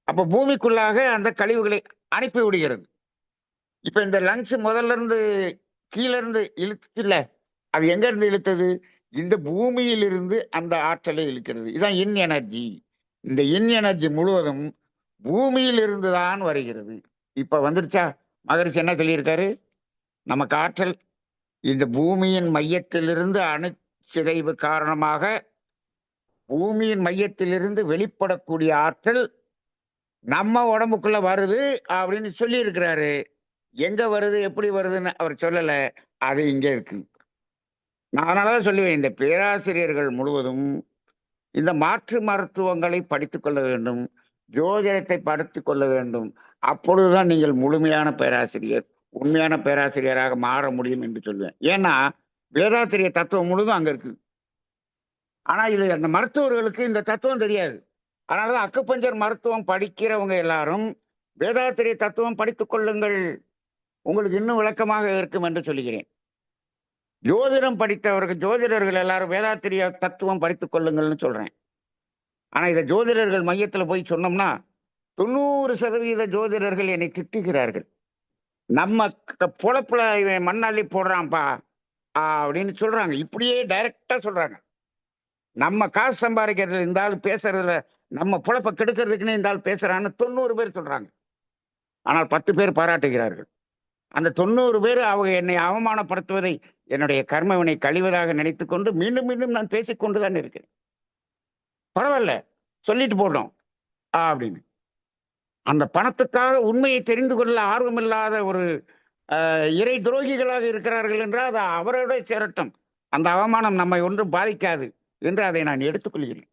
அப்ப பூமிக்குள்ளாக அந்த கழிவுகளை அனுப்பி விடுகிறது. இப்ப இந்த லங்ஸ் முதல்ல இருந்து கீழ இருந்து இழுத்துச்சுல்ல, அது எங்க இருந்து இழுத்தது? இந்த பூமியிலிருந்து அந்த ஆற்றலை இழுக்கிறது. இதான் எனர்ஜி. இந்த எனர்ஜி முழுவதும் பூமியிலிருந்து தான் வருகிறது. இப்ப வந்துருச்சா? மகரிஷி என்ன சொல்லியிருக்காரு? நமக்கு ஆற்றல் இந்த பூமியின் மையத்திலிருந்து அணுச்சிதைவு காரணமாக பூமியின் மையத்திலிருந்து வெளிப்படக்கூடிய ஆற்றல் நம்ம உடம்புக்குள்ள வருது அப்படின்னு சொல்லி இருக்கிறாரு. எங்க வருது, எப்படி வருதுன்னு அவர் சொல்லல. அது இங்க இருக்கு. நான் அதனாலதான் சொல்லுவேன், இந்த பேராசிரியர்கள் முழுவதும் இந்த மாற்று மருத்துவங்களை படித்துக் கொள்ள வேண்டும், ஜோதிடத்தை படித்துக் கொள்ள வேண்டும். அப்பொழுதுதான் நீங்கள் முழுமையான பேராசிரியர், உண்மையான பேராசிரியராக மாற முடியும் என்று சொல்லுவேன். ஏன்னா வேதாத்திரிய தத்துவம் முழுதும் அங்க இருக்கு. ஆனா இது அந்த மருத்துவர்களுக்கு இந்த தத்துவம் தெரியாது. அதனாலதான் அக்குபஞ்சர் மருத்துவம் படிக்கிறவங்க எல்லாரும் வேதாத்திரிய தத்துவம் படித்துக் கொள்ளுங்கள், உங்களுக்கு இன்னும் விளக்கமாக இருக்கும் என்று சொல்லுகிறேன். ஜோதிடம் படித்தவர்கள், ஜோதிடர்கள் எல்லாரும் வேதாத்திரிய தத்துவம் படித்துக் கொள்ளுங்கள்னு சொல்றேன். ஆனா இதை ஜோதிடர்கள் மையத்துல போய் சொன்னோம்னா 90% ஜோதிடர்கள் என்னை திட்டுகிறார்கள். நம்ம பொழப்புல இவன் மண்ணாளி போடுறான்ப்பா அப்படின்னு சொல்றாங்க. இப்படியே டைரக்டா சொல்றாங்க. நம்ம காசு சம்பாதிக்கிறதுல இந்த ஆள் பேசுறதுல நம்ம பொழப்ப கெடுக்கிறதுக்குன்னு இந்த ஆள் பேசுறான்னு 90 பேர் சொல்றாங்க. ஆனால் 10 பேர் பாராட்டுகிறார்கள். அந்த 90 பேர் அவங்க என்னை அவமானப்படுத்துவதை என்னுடைய கர்மவினை கழிவதாக நினைத்துக் கொண்டு மீண்டும் மீண்டும் நான் பேசிக் கொண்டுதான் இருக்கிறேன். பரவாயில்ல, சொல்லிட்டு போட்டோம் அப்படின்னு. அந்த பணத்துக்காக உண்மையை தெரிந்து கொள்ள ஆர்வமில்லாத ஒரு இறை துரோகிகளாக இருக்கிறார்கள் என்றால் அது அவரோட சேரட்டும். அந்த அவமானம் நம்மை ஒன்றும் பாதிக்காது என்று அதை நான் எடுத்துக்கொள்கிறேன்.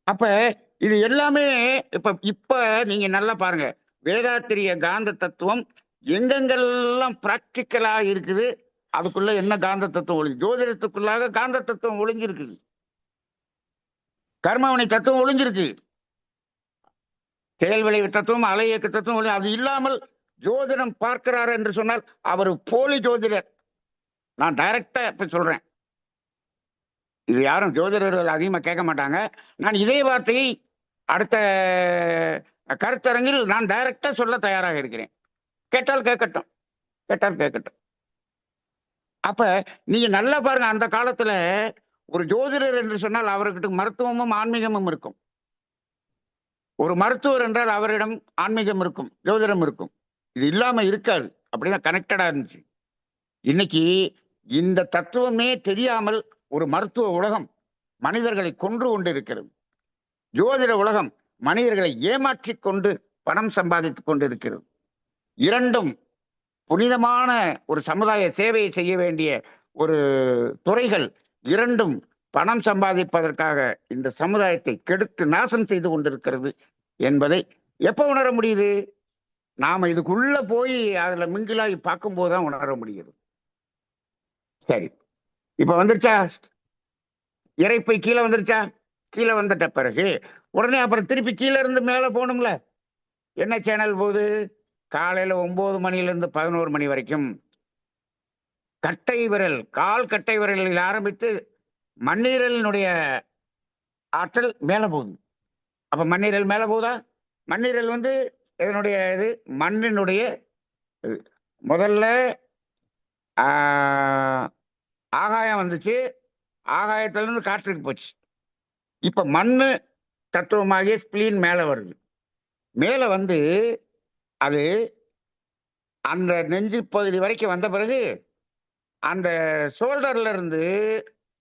அப்ப இது எல்லாமே இப்ப இப்ப நீங்க நல்லா பாருங்க. வேதாத்திரிய காந்த தத்துவம் எங்கெங்கெல்லாம் பிராக்டிக்கலா இருக்குது, அதுக்குள்ள என்ன காந்த தத்துவம் ஒளி, ஜோதிடத்துக்குள்ளாக காந்த தத்துவம் ஒளிஞ்சிருக்குது, கர்மவினை தத்துவம் ஒளிஞ்சிருக்கு, செயல் விளைவு தத்துவம், அலை இயக்க தத்துவம். அது இல்லாமல் ஜோதிடம் பார்க்கிறார் என்று சொன்னால் அவர் போலி ஜோதிடர். நான் டைரக்டா இப்ப சொல்றேன். இது யாரும் ஜோதிடர்கள் அதிகமா கேட்க மாட்டாங்க. நான் இதே வார்த்தையை அடுத்த கருத்தரங்கில் நான் டைரக்டா சொல்ல தயாராக இருக்கிறேன். கேட்டால் கேட்கட்டும், கேட்டால் கேட்கட்டும். அப்ப நீங்க நல்லா பாருங்க, அந்த காலத்துல ஒரு ஜோதிடர் என்று சொன்னால் அவர்கிட்ட மருத்துவமும் ஆன்மீகமும் இருக்கும். ஒரு மருத்துவர் என்றால் அவரிடம் ஆன்மீகம் இருக்கும், ஜோதிடம் இருக்கும். இது இல்லாம இருக்காது. அப்படிதான் கனெக்டடா இருந்துச்சு. இன்னைக்கு இந்த தத்துவமே தெரியாமல் ஒரு மருத்துவ உலகம் மனிதர்களை கொன்று கொண்டு இருக்கிறது. ஜோதிட உலகம் மனிதர்களை ஏமாற்றிக் கொண்டு பணம் சம்பாதித்துக் கொண்டு இருக்கிறது. இரண்டும் புனிதமான ஒரு சமுதாய சேவையை செய்ய வேண்டிய ஒரு துறைகள். இரண்டும் பணம் சம்பாதிப்பதற்காக இந்த சமுதாயத்தை கெடுத்து நாசம் செய்து கொண்டிருக்கிறது என்பதை எப்ப உணர முடியுது? நாம இதுக்குள்ள போய் அதுல மிங்கிலாகி பார்க்கும் போதுதான் உணர முடியுது. சரி, இப்ப வந்துருச்சா இறைப்பை? கீழே வந்துருச்சா? கீழே வந்துட்ட பிறகு உடனே அப்புறம் திருப்பி கீழே இருந்து மேல போகணும்ல. என்ன சேனல் போகுது? காலையில 9 மணில இருந்து 11 மணி வரைக்கும் கட்டை விரல், கால் கட்டை விரலில் ஆரம்பித்து மண்ணீரலினுடைய ஆற்றல் மேல போகுது. அப்ப மண்ணீரல் மேல போகுதா? மண்ணீரல் வந்து இதனுடைய இது மண்ணினுடைய இது. முதல்ல ஆகாயம் வந்துச்சு, ஆகாயத்துல இருந்து காற்றுக்கு போச்சு. இப்ப மண்ணு தத்துவமாகிய ஸ்பிளீன் மேல வருது. மேல வந்து அது அந்த நெஞ்சு பகுதி வரைக்கும் வந்த பிறகு அந்த ஷோல்டர்ல இருந்து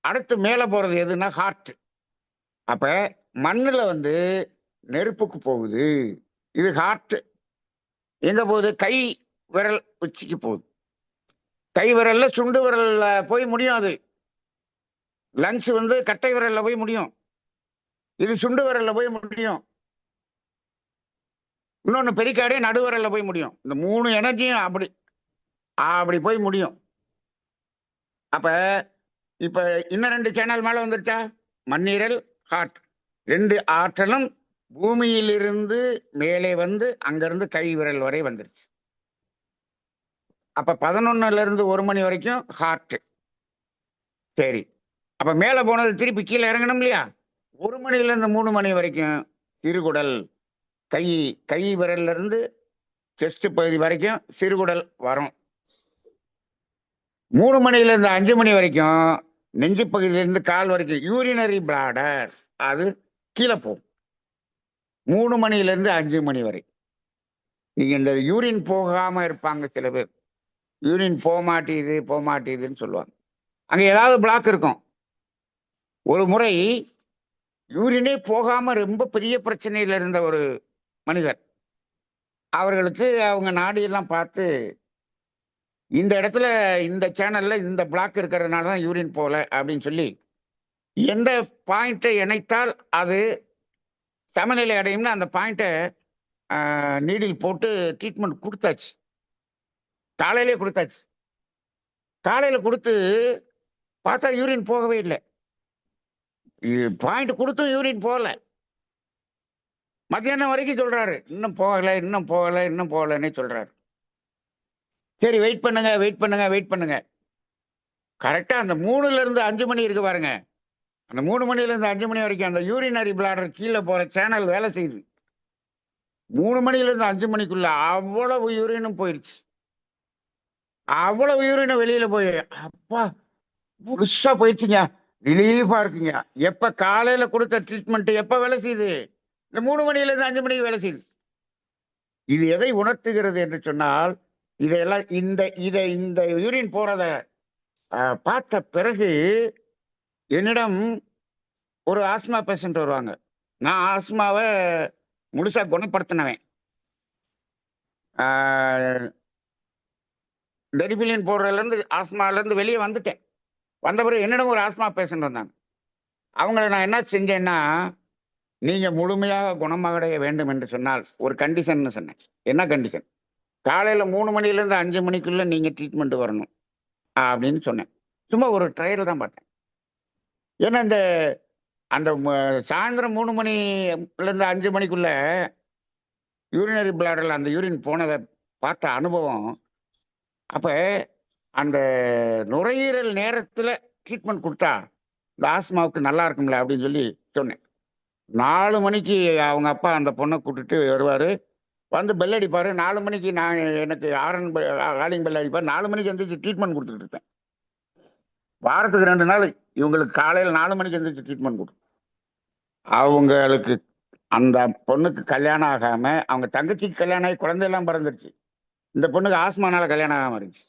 அடுத்து மேல போறது எதுன்னா ஹார்ட். அப்ப மண்ணுல வந்து நெருப்புக்கு போகுது. இது ஹார்ட். எங்க போகுது? கை விரல் உச்சிக்கு போகுது. கை விரல்ல சுண்டு விரல்ல போய் முடியும். அது லங்ஸ் வந்து கட்டை விரல்ல போய் முடியும். இது சுண்டு விரல்ல போய் முடியும். இன்னொன்னு பெரிக்காடே நடுவரல்ல போய் முடியும். இந்த 3 எனர்ஜியும் அப்படி அப்படி போய் முடியும். அப்ப இப்ப இன்னும் 2 சேனல் மேல வந்துருச்சா? மண்ணீரல், ஹார்ட். 2 ஆற்றலும் பூமியிலிருந்து மேலே வந்து அங்கிருந்து கை விரல் வரை வந்துருச்சு. அப்ப 11ல இருந்து 1 மணி வரைக்கும் ஹார்ட். சரி, அப்ப மேல போனது திருப்பி கீழே இறங்கணும் இல்லையா? 1 மணில இருந்து 3 மணி வரைக்கும் சிறுகுடல். கை கை விரல்ல இருந்து செஸ்ட் பகுதி வரைக்கும் சிறுகுடல் வரும். 3 மணில இருந்து 5 மணி வரைக்கும் நெஞ்சு பகுதியிலிருந்து கால் வரைக்கும் யூரினரி பிளாடர் அது கீழே போகும். 3 மணில இருந்து 5 மணி வரை. நீங்க இந்த யூரின் போகாம இருப்பாங்க சில பேர். யூரின் போக மாட்டேதுன்னு சொல்லுவாங்க. அங்க ஏதாவது பிளாக் இருக்கும். ஒரு முறை யூரினே போகாம ரொம்ப பெரிய பிரச்சனையில இருந்த ஒரு மனிதர், அவர்களுக்கு அவங்க நாடியெல்லாம் பார்த்து இந்த இடத்துல இந்த சேனல்ல இந்த பிளாக் இருக்கிறதுனால தான் யூரின் போகல அப்படின்னு சொல்லி எந்த பாயிண்ட்டை இணைத்தால் அது சமநிலை அடையும்னு அந்த பாயிண்ட்டை நீடில் போட்டு ட்ரீட்மெண்ட் கொடுத்தாச்சு. காலையிலே கொடுத்தாச்சு. காலையில கொடுத்து பார்த்தா யூரின் போகவே இல்லை. பாயிண்ட் கொடுத்தும் யூரின் போகல. மத்தியானம் வரைக்கும் சொல்றாரு இன்னும் போகலன்னே சொல்றாரு. சரி, வெயிட் பண்ணுங்க. கரெக்டா அந்த 3ல இருந்து 5 மணி இருக்கு பாருங்க. அந்த 3 மணில இருந்து 5 மணி வரைக்கும் அந்த யூரினரி பிளாடர் கீழே போற சேனல் வேலை செய்யுது. 3 மணியிலிருந்து 5 மணிக்குள்ள அவ்வளவு யூரினும் போயிருச்சு. அவ்வளவு யூரினும் வெளியில போய், அப்பா முழுசா போயிடுச்சுங்க. ரிலீஃபா இருக்குங்க. எப்ப காலையில கொடுத்த ட்ரீட்மெண்ட் எப்ப வேலை செய்யுது? இந்த 3 மணியிலிருந்து 5 மணிக்கு வேலை செய்யுது. இது எதை உணர்த்துகிறது என்று சொன்னால், இதையெல்லாம் இந்த யூரின் போறத பார்த்த பிறகு என்னிடம் ஒரு ஆஸ்மா பேஷண்ட் வருவாங்க. நான் ஆஸ்மாவ முழுசா குணப்படுத்தினவன். டெரிபிலின் போடுறதுலேருந்து ஆஸ்மாலேருந்து வெளியே வந்துட்டேன். வந்த பிறகு என்னிடம் ஒரு ஆஸ்மா பேஷண்ட் வந்தாங்க. அவங்கள நான் என்ன செஞ்சேன்னா, நீங்க முழுமையாக குணமடைய வேண்டும் என்று சொன்னால் ஒரு கண்டிஷன் சொன்னேன். என்ன கண்டிஷன்? காலையில 3 மணிலேருந்து 5 மணிக்குள்ள நீங்க ட்ரீட்மெண்ட் வரணும் அப்படின்னு சொன்னேன். சும்மா ஒரு ட்ரையல் தான் பார்த்தேன். ஏன்னா இந்த அந்த சாயந்தரம் 3 மணிலேருந்து 5 மணிக்குள்ள யூரினரி பிளாடர்ல அந்த யூரின் போனதை பார்த்த அனுபவம், அப்ப அந்த நுரையீரல் நேரத்துல ட்ரீட்மெண்ட் கொடுத்தா இந்த ஆஸ்மாவுக்கு நல்லா இருக்கும்ல அப்படின்னு சொல்லி சொன்னேன். 4 மணிக்கு அவங்க அப்பா அந்த பொண்ணை கூட்டிட்டு வருவாரு. வந்து பெல் அடிப்பாரு. 4 மணிக்கு நான் எனக்கு காலிங் பெல் அடிப்பார். 4 மணிக்கு எந்திரிச்சு ட்ரீட்மெண்ட் கொடுத்துக்கிட்டு இருப்பேன். வாரத்துக்கு 2 நாள் இவங்களுக்கு காலையில் 4 மணிக்கு எந்திரிச்சு ட்ரீட்மெண்ட் கொடுக்கும். அவங்களுக்கு அந்த பொண்ணுக்கு கல்யாணம் ஆகாம, அவங்க தங்கச்சிக்கு கல்யாணம் ஆகி குழந்தையெல்லாம் பிறந்துருச்சு. இந்த பொண்ணுக்கு ஆஸ்மானால கல்யாணம் ஆகாம இருந்துச்சு.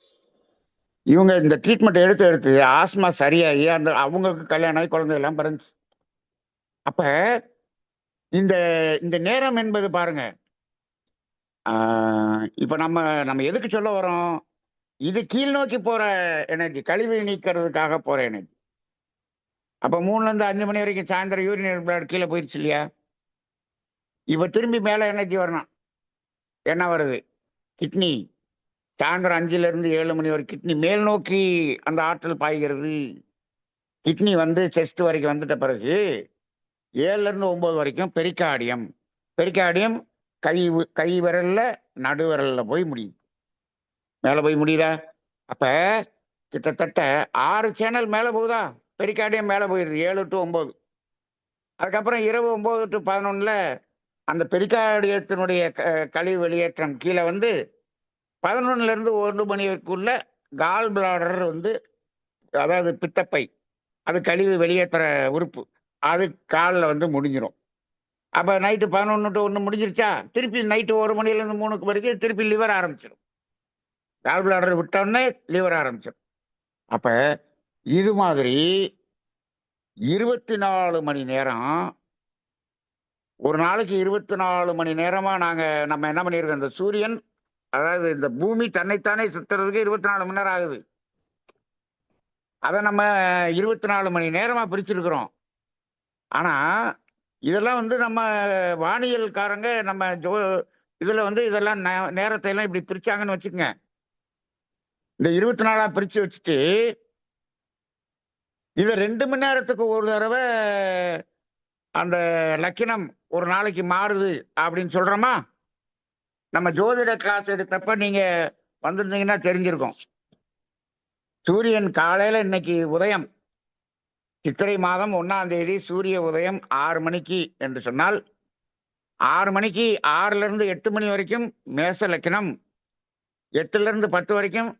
இவங்க இந்த ட்ரீட்மெண்ட் எடுத்து எடுத்து ஆஸ்மா சரியாகி அந்த அவங்களுக்கு கல்யாணம் ஆகி குழந்தையெல்லாம் பிறந்துச்சு. அப்ப இந்த இந்த நேரம் என்பது பாருங்க, இப்ப நம்ம எதுக்கு சொல்ல வரோம்? இது கீழ் நோக்கி போற எனர்ஜி, கழிவு நீக்கிறதுக்காக போற எனர்ஜி. அப்ப 3ல இருந்து 5 மணி வரைக்கும் சாயந்தரம் யூரினரி பிளட் கீழே போயிருச்சு இல்லையா? இப்ப திரும்பி மேல எனர்ஜி வரணும். என்ன வருது? கிட்னி. சாயந்தரம் 5ல இருந்து 7 மணி வரை கிட்னி மேல் நோக்கி அந்த ஆற்றல் பாய்கிறது. கிட்னி வந்து செஸ்ட் வரைக்கும் வந்துட்ட பிறகு 7ல இருந்து 9 வரைக்கும் பெரிகார்டியம். பெரிகார்டியம் கை விரல்ல நடுவிரல்ல போய் முடியுது. மேல போய் முடியுதா? அப்ப கிட்டத்தட்ட 6 சேனல் மேல போகுதா? பெரிகார்டியம் மேல போயிருது 7 to 9. அதுக்கப்புறம் இரவு 9 to 11ல அந்த பெரிகார்டியத்தினுடைய கழிவு வெளியேற்றம் கீழே வந்து 11ல இருந்து 1 மணிக்குள்ள கால் பிளாடர் வந்து, அதாவது பித்தப்பை, அது கழிவு வெளியேற்ற உறுப்பு, அது காலில் வந்து முடிஞ்சிடும். அப்ப நைட்டு 11 to 1 முடிஞ்சிருச்சா, திருப்பி நைட்டு 1 மணிலேருந்து 3 வரைக்கும் திருப்பி லிவர் ஆரம்பிச்சிடும். கால் பிளாடர் விட்டோடனே லிவர் ஆரம்பிச்சிடும். அப்ப இது மாதிரி 24 மணி நேரம், ஒரு நாளைக்கு 24 மணி நேரமா நம்ம என்ன பண்ணியிருக்கோம்? இந்த சூரியன், அதாவது இந்த பூமி தன்னைத்தானே சுத்துறதுக்கு 24 மணி நேரம் ஆகுது. அதை நம்ம 24 மணி நேரமா பிரிச்சிருக்கிறோம். ஆனா இதெல்லாம் வந்து நம்ம வானியல்காரங்க நம்ம இதுல வந்து இதெல்லாம் நேரத்தை எல்லாம் இப்படி பிரிச்சாங்கன்னு வச்சுக்கோங்க. இந்த 24ஆ பிரிச்சு வச்சுட்டு இதை 2 மணி நேரத்துக்கு ஒரு தடவை அந்த லக்கினம் ஒரு நாளைக்கு மாறுது அப்படின்னு சொல்றோமா? நம்ம ஜோதிட கிளாஸ் எடுத்தப்ப நீங்க வந்திருந்தீங்கன்னா தெரிஞ்சிருக்கும். சூரியன் காலையில இன்னைக்கு உதயம், சித்திரை மாதம் 1ஆம் தேதி சூரிய உதயம் 6 மணிக்கு என்று சொன்னால், 6 மணிக்கு 6ல இருந்து 8 மணி வரைக்கும் மேச லக்கினம், 8ல இருந்து 10 வரைக்கும்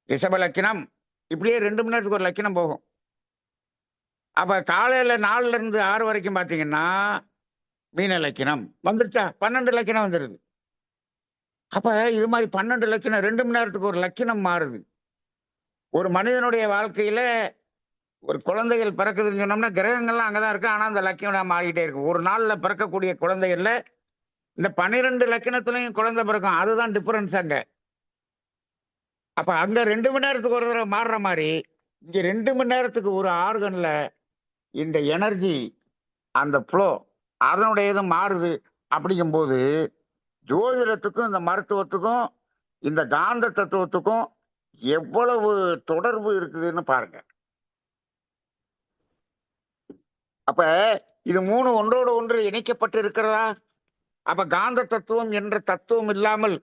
ரிஷப லக்கினம், இப்படியே 2 மணி நேரத்துக்கு ஒரு லக்கினம் போகும். அப்ப காலையில 4ல இருந்து 6 வரைக்கும் பாத்தீங்கன்னா மீன லக்கினம் வந்துருச்சா? 12 லக்கினம் வந்துருது. அப்ப இது மாதிரி 12 லக்கினம் 2 மணி நேரத்துக்கு ஒரு லக்கினம் மாறுது. ஒரு மனிதனுடைய வாழ்க்கையில ஒரு குழந்தைகள் பிறக்குதுன்னு சொன்னோம்னா கிரகங்கள்லாம் அங்கதான் இருக்கு. ஆனா அந்த லக்கினம் மாறிக்கிட்டே இருக்கு. ஒரு நாள்ல பிறக்கக்கூடிய குழந்தைகள்ல இந்த 12 லக்கினத்திலையும் குழந்தை பிறக்கும். அதுதான் டிஃபரன்ஸ் அங்க. அப்ப அங்க 2 மணி நேரத்துக்கு ஒரு தடவை மாறுற மாதிரி இங்க 2 மணி நேரத்துக்கு ஒரு ஆர்கன்ல இந்த எனர்ஜி, அந்த ஃப்ளோ அதனுடைய மாறுது. அப்படிங்கும்போது ஜோதிடத்துக்கும் இந்த மருத்துவத்துக்கும் இந்த காந்த தத்துவத்துக்கும் எவ்வளவு தொடர்பு இருக்குதுன்னு பாருங்க. அப்ப இது 3 ஒன்றோடு ஒன்று இணைக்கப்பட்டு இருக்கிறதா? அப்ப காந்த தத்துவம் என்ற தத்துவம் இல்லாமல்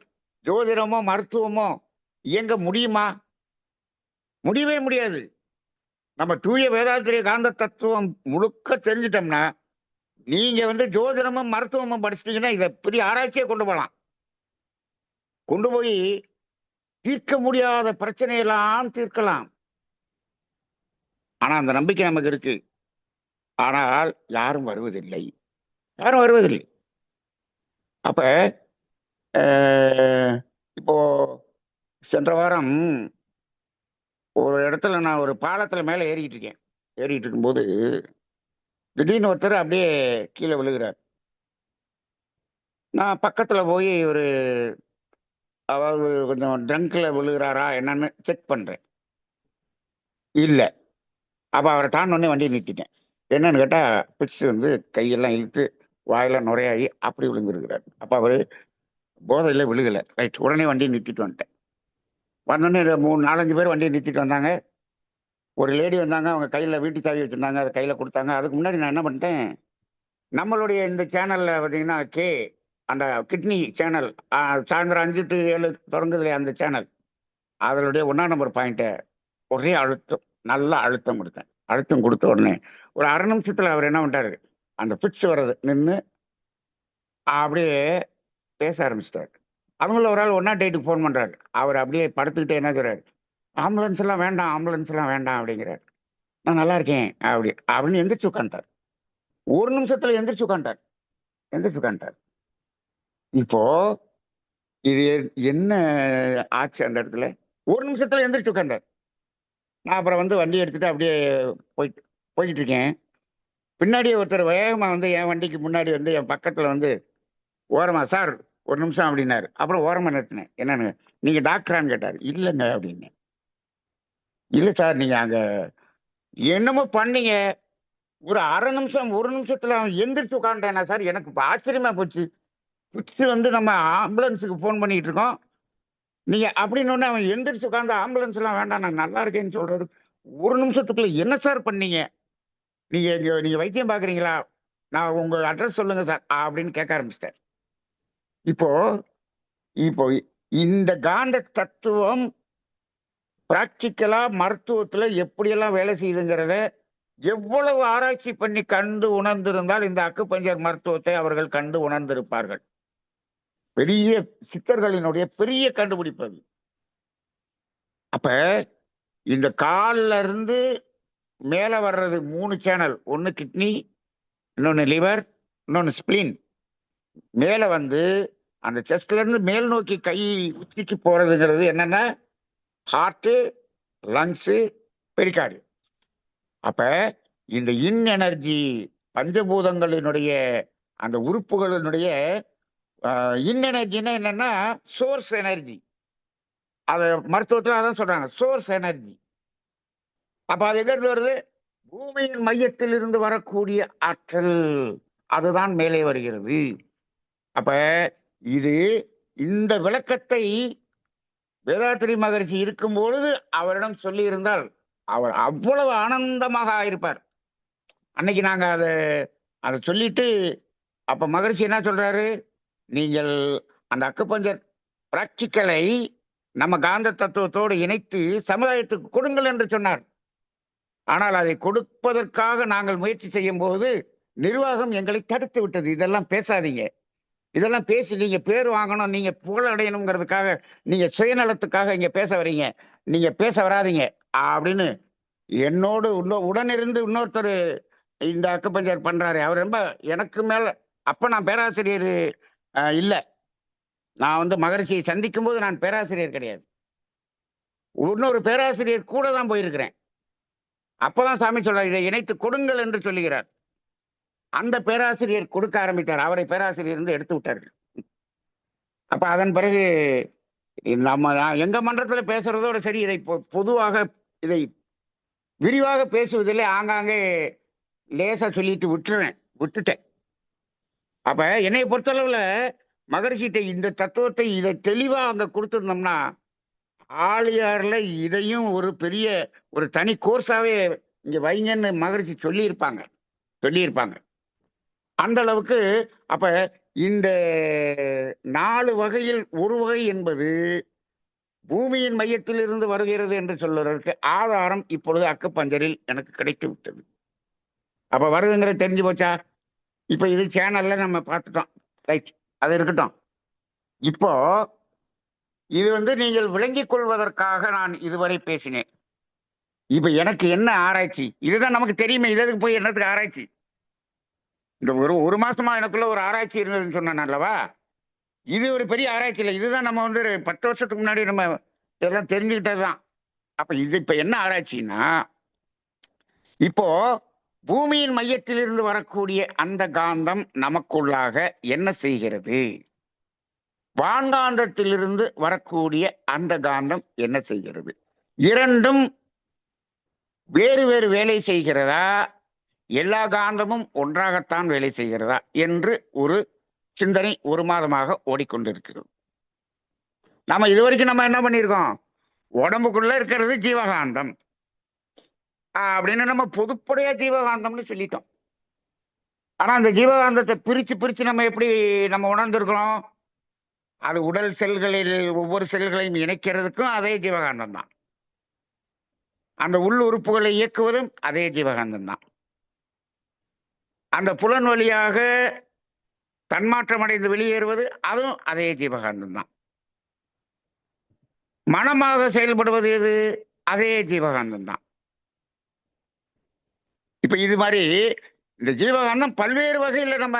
ஜோதிடமோ மருத்துவமோ இயங்க முடியுமா? முடியவே முடியாது. நம்ம தூய வேதாத்திரிய காந்த தத்துவம் முழுக்க தெரிஞ்சிட்டோம்னா நீங்க வந்து ஜோதிடமும் மருத்துவமும் படிச்சிட்டீங்கன்னா இதை பெரிய ஆராய்ச்சியை கொண்டு போகலாம். கொண்டு போய் தீர்க்க முடியாத பிரச்சனையெல்லாம் தீர்க்கலாம். ஆனா அந்த நம்பிக்கை நமக்கு இருக்கு. ஆனால் யாரும் வருவதில்லை. யாரும் வருவதில்லை. அப்ப இப்போ சென்ற வாரம் ஒரு இடத்துல நான் ஒரு பாலத்துல மேல ஏறிக்கிட்டு இருக்கேன். ஏறிட்டு இருக்கும்போது திடீர்னு ஒருத்தர் அப்படியே கீழே விழுகிறார். நான் பக்கத்துல போய் ஒரு அதாவது கொஞ்சம் ட்ரங்க்ல விழுகிறாரா என்னன்னு செக் பண்றேன். இல்ல. அப்ப அவரை தாண்டோடனே வண்டியை நிறுத்திட்டேன். என்னன்னு கேட்டா பிக்ஸ் வந்து கையெல்லாம் இழுத்து வாயெல்லாம் நுரையாகி அப்படி விழுந்துருக்கிறார். அப்ப அவரு போதையில விழுகல. ரைட். உடனே வண்டியை நிறுத்திட்டு வந்துட்டேன். வந்தோடனே 3, 4, 5 பேர் வண்டியை நிறுத்திட்டு வந்தாங்க. ஒரு லேடி வந்தாங்க. அவங்க கையில வீட்டு சாவி வச்சிருந்தாங்க. அதை கையில கொடுத்தாங்க. அதுக்கு முன்னாடி நான் என்ன பண்ணிட்டேன், நம்மளுடைய இந்த சேனல்ல பார்த்தீங்கன்னா அந்த கிட்னி சேனல் சாயந்தரம் 5 to 7 தொடங்குதுல அந்த சேனல். அதனுடைய 1ஆம் நம்பர் பாயிண்ட்டை ஒரே அழுத்தம், நல்லா அழுத்தம் கொடுத்தேன். அழுத்தம் கொடுத்த உடனே ஒரு 1/2 நிமிஷத்துல அவர் என்ன பண்ணிட்டாரு, அந்த பிட்ஸ் வர்றது நின்று அப்படியே பேச ஆரம்பிச்சிட்டாரு. அவங்கள ஒரு ஆள் 108க்கு ஃபோன் பண்றாரு. அவர் அப்படியே படுத்துக்கிட்டே என்ன சொல்றாரு, ஆம்புலன்ஸ் எல்லாம் வேண்டாம், ஆம்புலன்ஸ் எல்லாம் வேண்டாம் அப்படிங்கிறாரு. நான் நல்லா இருக்கேன் அப்படின்னு எந்திரிச்சு உட்காந்துட்டார். ஒரு நிமிஷத்துல எந்திரிச்சு உட்காந்துட்டார். எந்திரிச்சு உட்காந்துட்டார். இப்போ இது என்ன ஆச்சு அந்த இடத்துல? ஒரு நிமிஷத்துல எந்திரிச்சு உட்கார்ந்தார். நான் அப்புறம் வந்து வண்டி எடுத்துட்டு அப்படியே போய்கிட்டு இருக்கேன். பின்னாடியே ஒருத்தர் வேகமா வந்து என் வண்டிக்கு முன்னாடி வந்து என் பக்கத்துல வந்து ஓரமா, சார் ஒரு நிமிஷம் அப்படின்னாரு. அப்புறம் ஓரமா நிறுத்தினேன். என்னன்னு, நீங்க டாக்டரான்னு கேட்டாரு. இல்லைங்க அப்படின்னு. இல்ல சார், நீங்க அங்க என்னமோ பண்ணீங்க. ஒரு 1/2 நிமிஷம், ஒரு நிமிஷத்துல அவன் எந்திரிச்சு உட்காந்துட்டேனா சார்? எனக்கு இப்ப ஆச்சரியமா போச்சு. பிட்ஸ் வந்து நம்ம ஆம்புலன்ஸுக்கு ஃபோன் பண்ணிட்டு இருக்கோம். நீங்க அப்படின்னு அவன் எந்திரிச்சு உட்கார்ந்து ஆம்புலன்ஸ் எல்லாம் வேண்டாம், நான் நல்லா இருக்கேன்னு சொல்றாரு. ஒரு நிமிஷத்துக்குள்ள என்ன சார் பண்ணீங்க? நீங்க நீங்க வைத்தியம் பாக்குறீங்களா? நான் உங்க அட்ரஸ் சொல்லுங்க சார் அப்படின்னு கேட்க ஆரம்பிச்சிட்டேன். இப்போ இப்போ இந்த காந்த தத்துவம் பிராக்டிக்கலா மருத்துவத்துல எப்படியெல்லாம் வேலை செய்யுதுங்கிறத எவ்வளவு ஆராய்ச்சி பண்ணி கண்டு உணர்ந்திருந்தால் இந்த அக்குபஞ்சர் மருத்துவத்தை அவர்கள் கண்டு உணர்ந்திருப்பார்கள். பெரிய சித்தர்களினுடைய பெரிய கண்டுபிடிப்பு அது. அப்ப இந்த கால்ல இருந்து மேல வர்றது 3 சேனல். ஒன்னு கிட்னி, இன்னொன்னு லிவர், இன்னொன்னு ஸ்பிளின். மேல வந்து அந்த செஸ்ட்ல இருந்து மேல் நோக்கி கை உச்சிக்கு போறதுங்கிறது என்னன்னா ஹார்ட், லங்ஸ், பெரிகார்டு. அப்ப இந்த இன் எனர்ஜி பஞ்சபூதங்களினுடைய அந்த உறுப்புகளினுடைய இன் எனர்ஜின்னா என்னன்னா சோர்ஸ் எனர்ஜி. அத மருத்துவத்துல அதான் சொல்றாங்க, சோர்ஸ் எனர்ஜி. அப்ப அது எங்க இருந்து வருது? பூமியின் மையத்தில் இருந்து வரக்கூடிய ஆற்றல், அதுதான் மேலே வருகிறது. அப்ப இது இந்த விளக்கத்தை வேதாத்திரி மகரிஷி இருக்கும் பொழுது அவரிடம் சொல்லி இருந்தால் அவர் அவ்வளவு ஆனந்தமாக ஆயிருப்பார். அன்னைக்கு நாங்க அதை சொல்லிட்டு அப்ப மகரிஷி என்ன சொல்றாரு, நீங்கள் அந்த அக்குபஞ்சர் பிராக்டிக்கலை நம்ம காந்த தத்துவத்தோடு இணைத்து சமுதாயத்துக்கு கொடுங்கள் என்று சொன்னார். ஆனால் அதை கொடுப்பதற்காக நாங்கள் முயற்சி செய்யும் போது நிர்வாகம் எங்களை தடுத்து விட்டது. இதெல்லாம் பேசாதீங்க, இதெல்லாம் பேசி நீங்க பேர் வாங்கணும், நீங்க புகழ் அடையணுங்கிறதுக்காக, நீங்க சுயநலத்துக்காக இங்க பேச வர்றீங்க, நீங்க பேச வராதீங்க அப்படின்னு என்னோடு உடனிருந்து இன்னொருத்தர் இந்த அக்குபஞ்சர் பண்றாரு. அவர் ரொம்ப எனக்கு மேல, அப்ப நான் பேராசிரியர் இல்ல, நான் வந்து மகரிஷியை சந்திக்கும் போது நான் பேராசிரியர் கிடையாது. இன்னொரு பேராசிரியர் கூட தான் போயிருக்கிறேன். அப்பதான் சாமி சொல்றார், இதை இணைத்து கொடுங்கள் என்று சொல்லுகிறார். அந்த பேராசிரியர் கொடுக்க ஆரம்பித்தார். அவரை பேராசிரியர் இருந்து எடுத்து விட்டார்கள். அப்ப அதன் பிறகு நம்ம எங்க மன்றத்துல பேசுறதோட சரி, இதை பொதுவாக இதை விரிவாக பேசுவதில்லை. ஆங்காங்கே லேசா சொல்லிட்டு விட்டுட்டேன். அப்ப என்னை பொறுத்தளவுல மகரிஷிட்ட இந்த தத்துவத்தை இதை தெளிவா அங்க கொடுத்திருந்தோம்னா ஆழியார்ல இதையும் ஒரு பெரிய ஒரு தனி கோர்ஸாவே இங்க வைங்கன்னு மகரிஷி சொல்லியிருப்பாங்க. அந்த அளவுக்கு. அப்ப இந்த 4 வகையில் ஒரு வகை என்பது பூமியின் மையத்தில் இருந்து வருகிறது என்று சொல்வதற்கு ஆதாரம் இப்பொழுது அக்குபஞ்சரில் எனக்கு கிடைத்து விட்டது. அப்ப வருதுங்கிற தெரிஞ்சு போச்சா? இப்ப இது சேனல்ல நம்ம பார்த்துட்டோம். ரைட். அது இருக்கட்டும். இப்போ இது நீங்கள் விளங்கிக் கொள்வதற்காக நான் இதுவரை பேசினேன். இப்ப எனக்கு என்ன ஆராய்ச்சி? இதுதான் நமக்கு தெரியுமே. இது எதுக்கு போய் என்னத்துக்கு ஆராய்ச்சி? இந்த ஒரு மாசமா எனக்குள்ள ஒரு ஆராய்ச்சி இருந்ததுன்னு சொன்னேன் அல்லவா? இது ஒரு பெரிய ஆராய்ச்சி இல்ல. இதுதான் நம்ம 10 வருஷத்துக்கு முன்னாடி நம்ம இதெல்லாம் தெரிஞ்சுக்கிட்டதுதான். அப்ப இது இப்ப என்ன ஆராய்ச்சின்னா, இப்போ பூமியின் மையத்திலிருந்து வரக்கூடிய அந்த காந்தம் நமக்குள்ளாக என்ன செய்கிறது? வான்காந்தத்திலிருந்து வரக்கூடிய அந்த காந்தம் என்ன செய்கிறது? இரண்டும் வேறு வேறு வேலை செய்கிறதா? எல்லா காந்தமும் ஒன்றாகத்தான் வேலை செய்கிறதா? என்று ஒரு சிந்தனை ஒரு மாதமாக ஓடிக்கொண்டிருக்கிறது. நாம இதுவரைக்கும் நம்ம என்ன பண்ணியிருக்கோம்? உடம்புக்குள்ள இருக்கிறது ஜீவகாந்தம் அப்படின்னு நம்ம பொதுப்படையா ஜீவகாந்தம்னு சொல்லிட்டோம். ஆனா அந்த ஜீவகாந்தத்தை பிரிச்சு பிரிச்சு நம்ம எப்படி நம்ம உணர்ந்திருக்கிறோம்? அது உடல் செல்களில் ஒவ்வொரு செல்களையும் இணைக்கிறதுக்கும் அதே ஜீவகாந்தம் தான். அந்த உள் உறுப்புகளை இயக்குவதும் அதே ஜீவகாந்தம் தான். அந்த புலன் வழியாக தன்மாற்றம் அடைந்து வெளியேறுவது அதுவும் அதே ஜீவகாந்தம் தான். மனமாக செயல்படுவது எது? அதே ஜீவகாந்தம் தான். இப்ப இது மாதிரி இந்த ஜீவகாந்தம் பல்வேறு வகையில நம்ம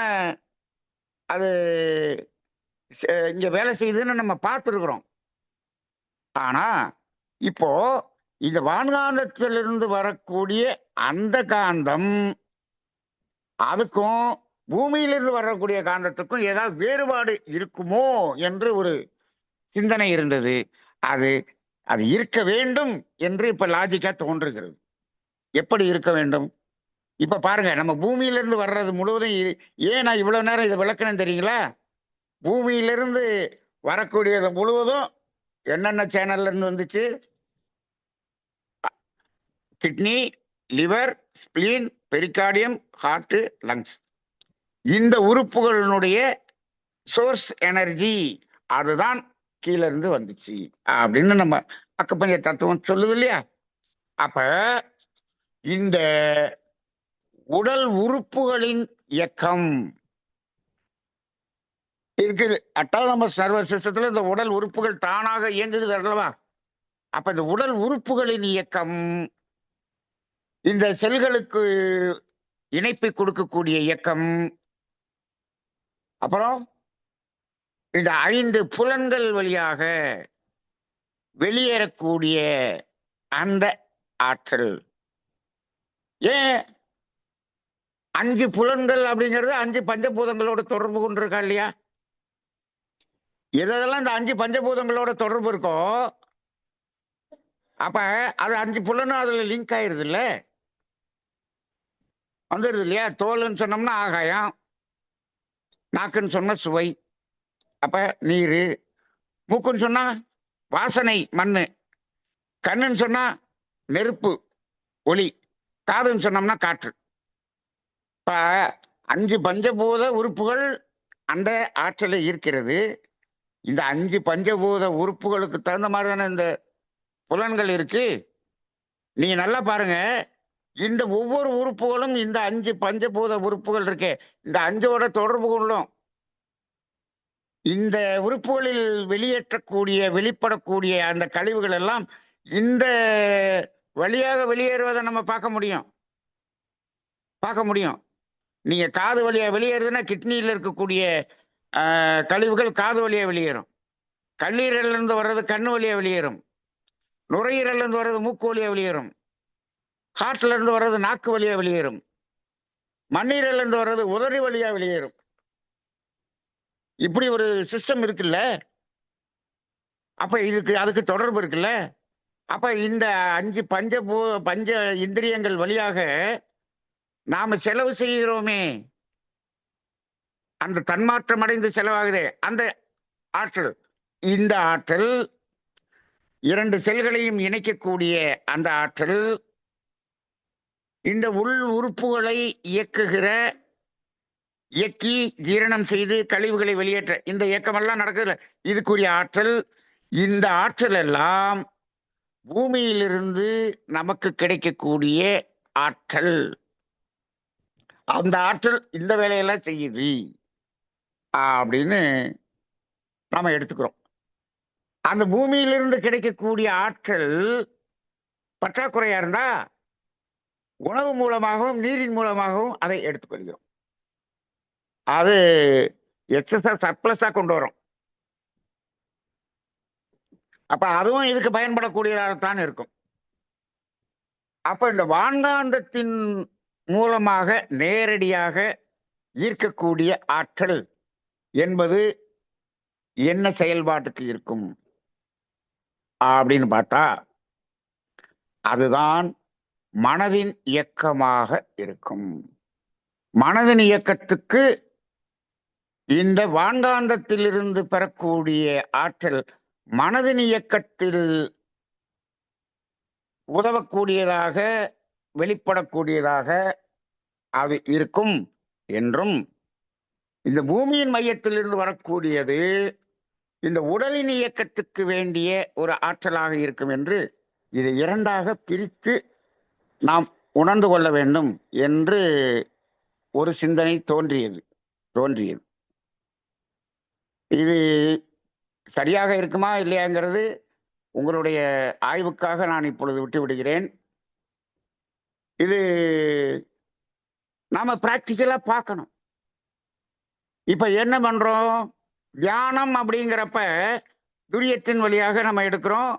அது இங்க வேலை செய்யுதுன்னு நம்ம பார்த்துருக்குறோம். ஆனா இப்போ இந்த வான்காந்தத்திலிருந்து வரக்கூடிய அந்த காந்தம் அதுக்கும் பூமியிலிருந்து வரக்கூடிய காந்தத்துக்கும் ஏதாவது வேறுபாடு இருக்குமோ என்று ஒரு சிந்தனை இருந்தது. அது அது இருக்க வேண்டும் என்று இப்ப லாஜிக்கா தோன்றுகிறது. எப்படி இருக்க வேண்டும்? இப்ப பாருங்க, நம்ம பூமியிலிருந்து வர்றது முழுவதும் ஏன் நான் இவ்வளவு நேரம் இதை விளக்கணும் தெரியுங்களா? பூமியிலிருந்து வரக்கூடியது முழுவதும் என்னென்ன சேனல்ல இருந்து வந்துச்சு? Kidney, liver, spleen, pericardium, heart, lungs. இந்த உறுப்புகளினுடைய சோர்ஸ் எனர்ஜி அதுதான் கீழ இருந்து வந்துச்சு அப்படின்னு நம்ம அக்கப்பஞ்ச தத்துவம் சொல்லுது இல்லையா? அப்ப இந்த உடல் உறுப்புகளின் இயக்கம் இருக்குது. அட்டானமஸ் நர்வஸ் சிஸ்டத்துல இந்த உடல் உறுப்புகள் தானாக இயங்குகிறது அல்லவா? அப்ப இந்த உடல் உறுப்புகளின் இயக்கம், இந்த செல்களுக்கு இணைப்பை கொடுக்கக்கூடிய இயக்கம், அப்புறம் இந்த 5 புலன்கள் வழியாக வெளியேறக்கூடிய அந்த ஆற்றல். ஏன் 5 புலன்கள் அப்படிங்கிறது 5 பஞ்சபூதங்களோட தொடர்பு கொண்டிருக்கா இல்லையா? எதெல்லாம் இந்த 5 பஞ்சபூதங்களோட தொடர்பு இருக்கோ அப்ப அது 5 புலனும் அதுல லிங்க் ஆயிருது இல்ல, வந்துருது இல்லையா? தோல்னு சொன்னோம்னா ஆகாயம், நாக்குன்னு சொன்னா சுவை, அப்ப நீரு, மூக்குன்னு சொன்னா வாசனை மண்ணு, கண்ணுன்னு சொன்னா நெருப்பு ஒளி, காதுன்னு சொன்னோம்னா காற்று. இப்ப 5 பஞ்சபூத உறுப்புகள் அந்த ஆற்றலை ஈர்க்கிறது. இந்த 5 பஞ்சபூத உறுப்புகளுக்கு தகுந்த மாதிரி தானே இந்த புலன்கள் இருக்கு. நீங்க நல்லா பாருங்க, இந்த ஒவ்வொரு உறுப்புகளும் இந்த 5 பஞ்சபூத உறுப்புகள் இருக்கே, இந்த 5ஓட தொடர்பு கொள்ளும். இந்த உறுப்புகளில் வெளியேற்றக்கூடிய வெளிப்படக்கூடிய அந்த கழிவுகள் எல்லாம் இந்த வழியாக வெளியேறுவதை நம்ம பார்க்க முடியும். நீங்க காது வழியா வெளியேறுதுன்னா கிட்னியில் இருக்கக்கூடிய கழிவுகள் காது வழியா வெளியேறும். கல்லீரல்ல இருந்து வர்றது கண்ணு வழியா வெளியேறும். நுரையீரல்ல இருந்து வர்றது மூக்கு வழியா வெளியேறும். ஹார்ட்ல இருந்து வர்றது நாக்கு வழியா வெளியேறும். மண்ணீரல்ல இருந்து வர்றது உதடு வழியா வெளியேறும். இப்படி ஒரு சிஸ்டம் இருக்குல்ல. அப்ப அதுக்கு தொடர்பு இருக்குல்ல. அப்ப இந்த 5 பஞ்ச இந்திரியங்கள் வழியாக நாம செலவு செய்கிறோமே, அந்த தன்மாற்றம் அடைந்து செலவாகுதே அந்த ஆற்றல், இந்த ஆற்றல் 2 செல்களையும் இணைக்கக்கூடிய அந்த ஆற்றல், இந்த உள் உறுப்புகளை இயக்கி ஜீரணம் செய்து கழிவுகளை வெளியேற்ற இந்த இயக்கமெல்லாம் நடக்குது. இதுக்குரிய ஆற்றல், இந்த ஆற்றல் எல்லாம் பூமியிலிருந்து நமக்கு கிடைக்கக்கூடிய ஆற்றல். அந்த ஆற்றல் இந்த வேலையெல்லாம் செய்யுது அப்படின்னு நாம எடுத்துக்கிறோம். அந்த பூமியிலிருந்து கிடைக்கக்கூடிய ஆற்றல் பற்றாக்குறையா இருந்தா உணவு மூலமாகவும் நீரின் மூலமாகவும் அதை எடுத்துக்கொள்கிறோம். அது எக்ஸஸா சர்ப்ளஸா கொண்டு வரும். அப்ப அதுவும் இதுக்கு பயன்படக்கூடியதாகத்தான் இருக்கும். அப்ப இந்த வான்காந்தத்தின் மூலமாக நேரடியாக ஈர்க்கக்கூடிய ஆற்றல் என்பது என்ன செயல்பாட்டுக்கு இருக்கும் அப்படின்னு பார்த்தா அதுதான் மனதின் இயக்கமாக இருக்கும். மனதின் இயக்கத்துக்கு இந்த வான்காந்தத்திலிருந்து பெறக்கூடிய ஆற்றல் மனதின் இயக்கத்தில் உதவக்கூடியதாக வெளிப்படக்கூடியதாக அது இருக்கும் என்றும், இந்த பூமியின் மையத்திலிருந்து வரக்கூடியது இந்த உடலின் இயக்கத்துக்கு வேண்டிய ஒரு ஆற்றலாக இருக்கும் என்று இதை இரண்டாக பிரித்து நாம் உணர்ந்து கொள்ள வேண்டும் என்று ஒரு சிந்தனை தோன்றியது. இது சரியாக இருக்குமா இல்லையாங்கிறது உங்களுடைய ஆய்வுக்காக நான் இப்பொழுது விட்டு விடுகிறேன். இது நாம பிராக்டிக்கலா பார்க்கணும். இப்ப என்ன பண்றோம்? தியானம் அப்படிங்கிறப்ப துரியத்தின் வழியாக நம்ம எடுக்கிறோம்.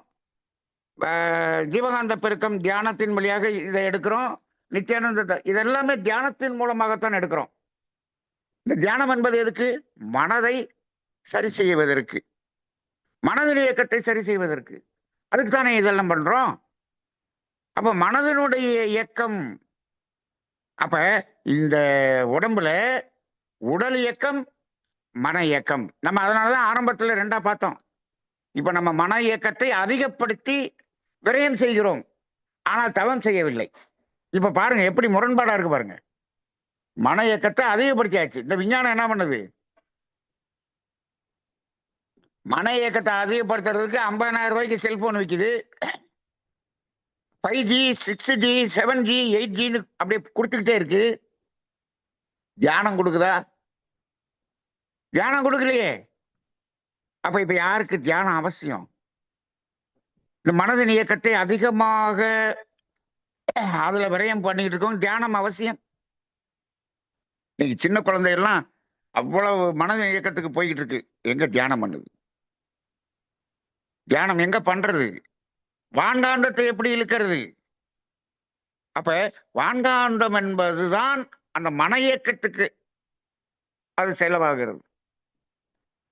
ஜீவகாந்த பெருக்கம் தியானத்தின் வழியாக இதை எடுக்கிறோம். நித்யானந்த இதெல்லாமே தியானத்தின் மூலமாகத்தான் எடுக்கிறோம். இந்த தியானம் என்பது எதுக்கு? மனதை சரி செய்வதற்கு, மனதின் இயக்கத்தை சரி செய்வதற்கு. அதுக்கு தானே இதெல்லாம் பண்றோம். அப்ப மனதினுடைய இயக்கம், அப்ப இந்த உடம்புல உடல் இயக்கம், மன இயக்கம். நம்ம அதனாலதான் ஆரம்பத்துல ரெண்டா பார்த்தோம். இப்ப நம்ம மன இயக்கத்தை அதிகப்படுத்தி விரயம் செய்கிறோம், ஆனால் தவம் செய்யவில்லை. இப்ப பாருங்க எப்படி முரண்பாடா இருக்கு பாருங்க. மன இயக்கத்தை அதிகப்படுத்தியாச்சு. இந்த விஞ்ஞானம் என்ன பண்ணுது? மன இயக்கத்தை அதிகப்படுத்துறதுக்கு 50,000 ரூபாய்க்கு செல்போன் விற்குது. 5G 6G 7G 8Gன்னு அப்படியே கொடுத்துக்கிட்டே இருக்கு. தியானம் கொடுக்குதா? தியானம் கொடுக்கலையே. அப்ப இப்ப யாருக்கு தியானம் அவசியம்? இந்த மனதின் இயக்கத்தை அதிகமாக அதுல விரயம் பண்ணிட்டு இருக்கோம். தியானம் அவசியம். நீங்க சின்ன குழந்தையெல்லாம் அவ்வளவு மனதின் இயக்கத்துக்கு போய்கிட்டு இருக்கு. எங்க தியானம் பண்ணுது? தியானம் எங்க பண்றது? வான்காந்தத்தை எப்படி இழுக்கிறது? அப்ப வான்காந்தம் என்பதுதான் அந்த மன இயக்கத்துக்கு அது செலவாகிறது.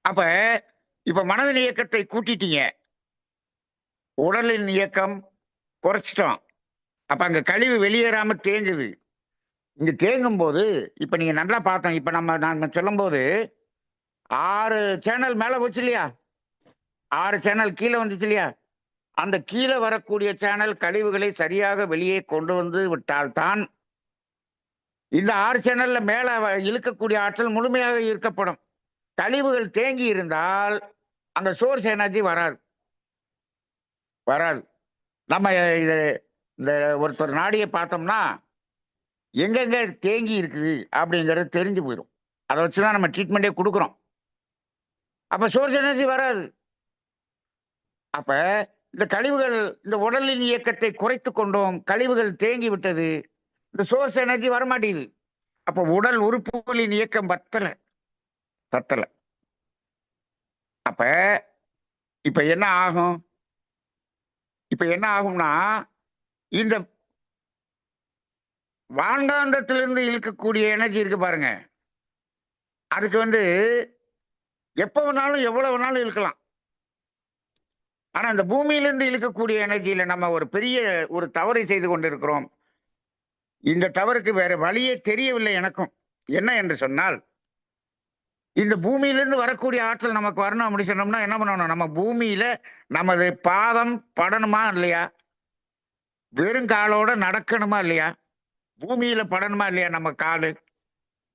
அப்ப இப்ப மனதின் இயக்கத்தை கூட்டிட்டீங்க, உடலின் இயக்கம் குறைச்சிட்டோம். அப்ப அங்க கழிவு வெளியேறாம தேங்குது. இங்க தேங்கும் போது இப்ப நீங்க நல்லா பார்த்தோம். இப்ப நாங்க சொல்லும் போது 6 சேனல் மேல போச்சு இல்லையா? 6 சேனல் கீழே வந்துச்சு இல்லையா? அந்த கீழே வரக்கூடிய சேனல் கழிவுகளை சரியாக வெளியே கொண்டு வந்து விட்டால்தான் இந்த 6 சேனல்ல மேல இழுக்கக்கூடிய ஆற்றல் முழுமையாக ஈர்க்கப்படும். கழிவுகள் தேங்கி இருந்தால் அந்த சோர்ஸ் எனர்ஜி வராது. நம்ம இந்த ஒருத்தர் நாடியை பார்த்தோம்னா எங்கெங்க தேங்கி இருக்குது அப்படிங்கிறது தெரிஞ்சு போயிடும். அதை வச்சுதான் நம்ம ட்ரீட்மெண்டே கொடுக்குறோம். அப்ப சோர்ஸ் எனர்ஜி வராது. அப்ப இந்த கழிவுகள், இந்த உடலின் இயக்கத்தை குறைத்து கொண்டோம், கழிவுகள் தேங்கி விட்டது, இந்த சோர்ஸ் எனர்ஜி வரமாட்டேங்குது. அப்ப உடல் உறுப்புகளின் இயக்கம் பத்தல. அப்ப இப்ப என்ன ஆகும்? என்ன ஆகும்னா, இந்த வான்காந்தத்திலிருந்து இழுக்கக்கூடிய எனர்ஜி இருக்கு பாருங்க, அதுக்கு எப்ப வேணாலும் எவ்வளவு வேணாலும் இழுக்கலாம். ஆனா இந்த பூமியிலிருந்து இழுக்கக்கூடிய எனர்ஜியில நம்ம ஒரு பெரிய ஒரு தவறை செய்து கொண்டிருக்கிறோம். இந்த தவறுக்கு வேற வழியே தெரியவில்லை எனக்கும். என்ன என்று சொன்னால், இந்த பூமியிலிருந்து வரக்கூடிய ஆற்றல் நமக்கு வரணும் அப்படி சொன்னோம்னா என்ன பண்ணணும்? நம்ம பூமியில நமது பாதம் படணுமா இல்லையா? வெறும் காலோட நடக்கணுமா இல்லையா? பூமியில படணுமா இல்லையா? நம்ம காலு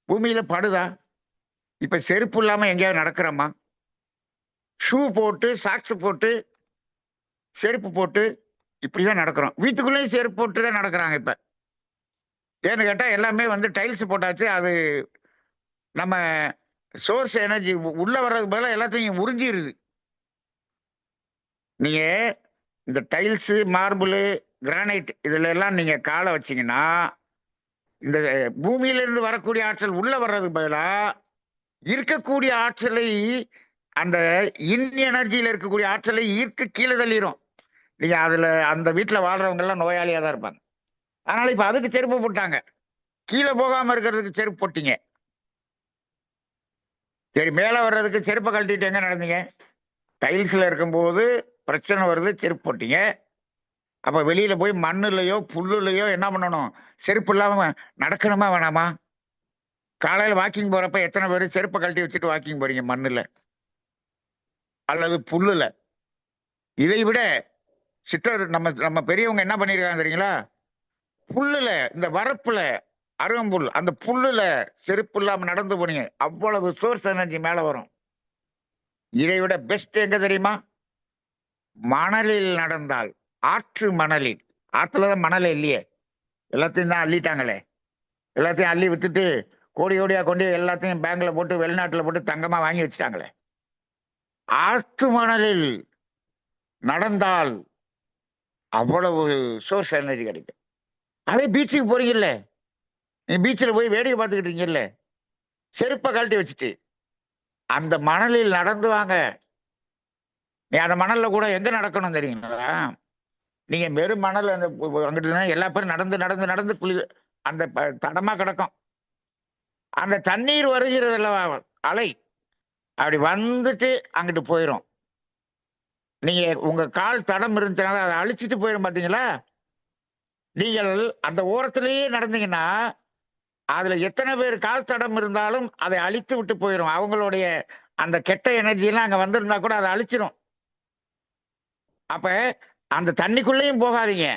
பூமியில படுதா? இப்ப செருப்பு இல்லாம எங்கேயாவது நடக்கிறோமா? ஷூ போட்டு, சாக்ஸ் போட்டு, செருப்பு போட்டு இப்படிதான் நடக்கிறோம். வீட்டுக்குள்ளேயும் செருப்பு போட்டு தான் நடக்கிறாங்க. இப்ப ஏன்னு கேட்டா எல்லாமே வந்து டைல்ஸ் போட்டாச்சு. அது நம்ம சோர்ஸ் எனர்ஜி உள்ள வர்றதுக்கு பதிலா எல்லாத்தையும் உறிஞ்சிருது. நீங்க இந்த டைல்ஸ், மார்பிள், கிரானைட் இதுல எல்லாம் நீங்க கால வச்சீங்கன்னா, இந்த பூமியில இருந்து வரக்கூடிய ஆற்றல் உள்ள வர்றதுக்கு பதிலா, இருக்கக்கூடிய ஆற்றலை அந்த எனர்ஜியில இருக்கக்கூடிய ஆற்றலை ஈர்த்து கீழ தள்ளிரும். நீங்க அதுல அந்த வீட்ல வாழ்றவங்க எல்லாம் நோயாளியா தான் இருப்பாங்க. அதனால இப்ப அதுக்கு செருப்பு போட்டாங்க. கீழ போகாம இருக்கிறதுக்கு செருப்பு போட்டீங்க. சரி, மேல வர்றதுக்கு செருப்ப கழட்டிட்டு எங்க நடந்தீங்க? டைல்ஸ்ல இருக்கும்போது பிரச்சனை வருது, செருப்பு போட்டீங்க. அப்ப வெளியில போய் மண்ணுலயோ, புல்லுலயோ என்ன பண்ணணும்? செருப்பு இல்லாம நடக்கணுமா வேணாமா? காலையில வாக்கிங் போறப்ப எத்தன பேரு செருப்ப கழட்டி வச்சுட்டு வாக்கிங் போறீங்க மண்ணுல? அல்லது புல்லுல? இதை விட சித்தர் நம்ம நம்ம பெரியவங்க என்ன பண்ணியிருக்காங்க தெரியுங்களா? புல்லுல, இந்த வரப்புல, அருகம்புல், அந்த புல்லுல செருப்பு இல்லாம நடந்து போனீங்க. அவ்வளவு சோர்ஸ் எனர்ஜி மேல வரும். இதை விட பெஸ்ட் எங்க தெரியுமா? மணலில் நடந்தால். ஆற்று மணலில். ஆத்துல தான் மணலே இல்லையே. எல்லாத்தையும் தான் அள்ளிட்டாங்களே. எல்லாத்தையும் அள்ளி வித்துட்டு, கோடி கோடியா கொண்டு எல்லாத்தையும் பேங்க்ல போட்டு, வெளிநாட்டுல போட்டு தங்கமா வாங்கி வச்சுட்டாங்களே. ஆற்று மணலில் நடந்தால் அவ்வளவு சோர்ஸ் எனர்ஜி கிடைக்கும். அதே பீச்சுக்கு போறீங்கல்ல, நீ பீச்சில் போய் வேடிக்கை பார்த்துக்கிட்டு இருக்கீங்கல்ல, செருப்பை கழட்டி வச்சுட்டு அந்த மணலில் நடந்து வாங்க. நீ அந்த மணல்ல கூட எங்க நடக்கணும் தெரியுங்களா? நீங்க வெறும் மணல் அந்த அங்கிட்டு எல்லா பேரும் நடந்து நடந்து நடந்து குளி அந்த தடமா கிடக்கும். அந்த தண்ணீர் வருகிறது அல்லவா, அலை அப்படி வந்துட்டு அங்கிட்டு போயிரும். நீங்க உங்க கால் தடம் இருந்துச்சுனால அதை அழிச்சிட்டு போயிரும் பாத்தீங்களா? நீங்கள் அந்த ஓரத்திலேயே நடந்தீங்கன்னா அதுல எத்தனை பேர் கால் தடம் இருந்தாலும் அதை அழித்து விட்டு போயிரும். அவங்களுடைய அந்த கெட்ட எனர்ஜி எல்லாம் அங்க வந்திருந்தா கூட அதை அழிச்சிரும். அப்ப அந்த தண்ணிக்குள்ளேயும் போகாதீங்க.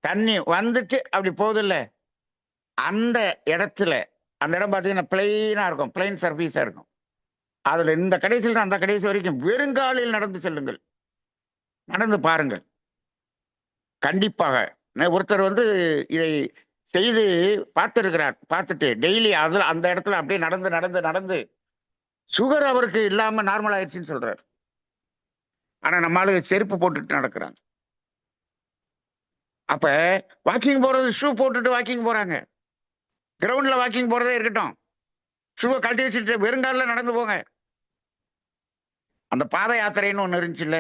தண்ணி வந்துட்டு அப்படி போகுதுல்ல, அந்த இடத்துல அந்த இடம் பாத்தீங்கன்னா பிளெயினா இருக்கும், பிளெயின் சர்ஃபீஸா இருக்கும். அதுல இந்த கடைசியில் அந்த கடைசி வரைக்கும் வெறுங்காலில் நடந்து செல்லுங்கள், நடந்து பாருங்கள். கண்டிப்பாக ஒருத்தர் வந்து இதை செய்து பார்த்திருக்கிறார். பார்த்துட்டு டெய்லி அதுல அந்த இடத்துல அப்படியே நடந்து நடந்து நடந்து சுகர் அவருக்கு இல்லாம நார்மல் ஆயிடுச்சுன்னு சொல்றாரு. ஆனா நம்ம ஆளு செருப்பு போட்டுட்டு நடக்கிறாங்க. அப்ப வாக்கிங் போறது ஷூ போட்டுட்டு வாக்கிங் போறாங்க. கிரவுண்ட்ல வாக்கிங் போறதே இருக்கட்டும், ஷூவை கழட்டி வச்சுட்டு வெறுங்காலில் நடந்து போங்க. அந்த பாத யாத்திரைன்னு ஒண்ணு இருந்துச்சுல்ல,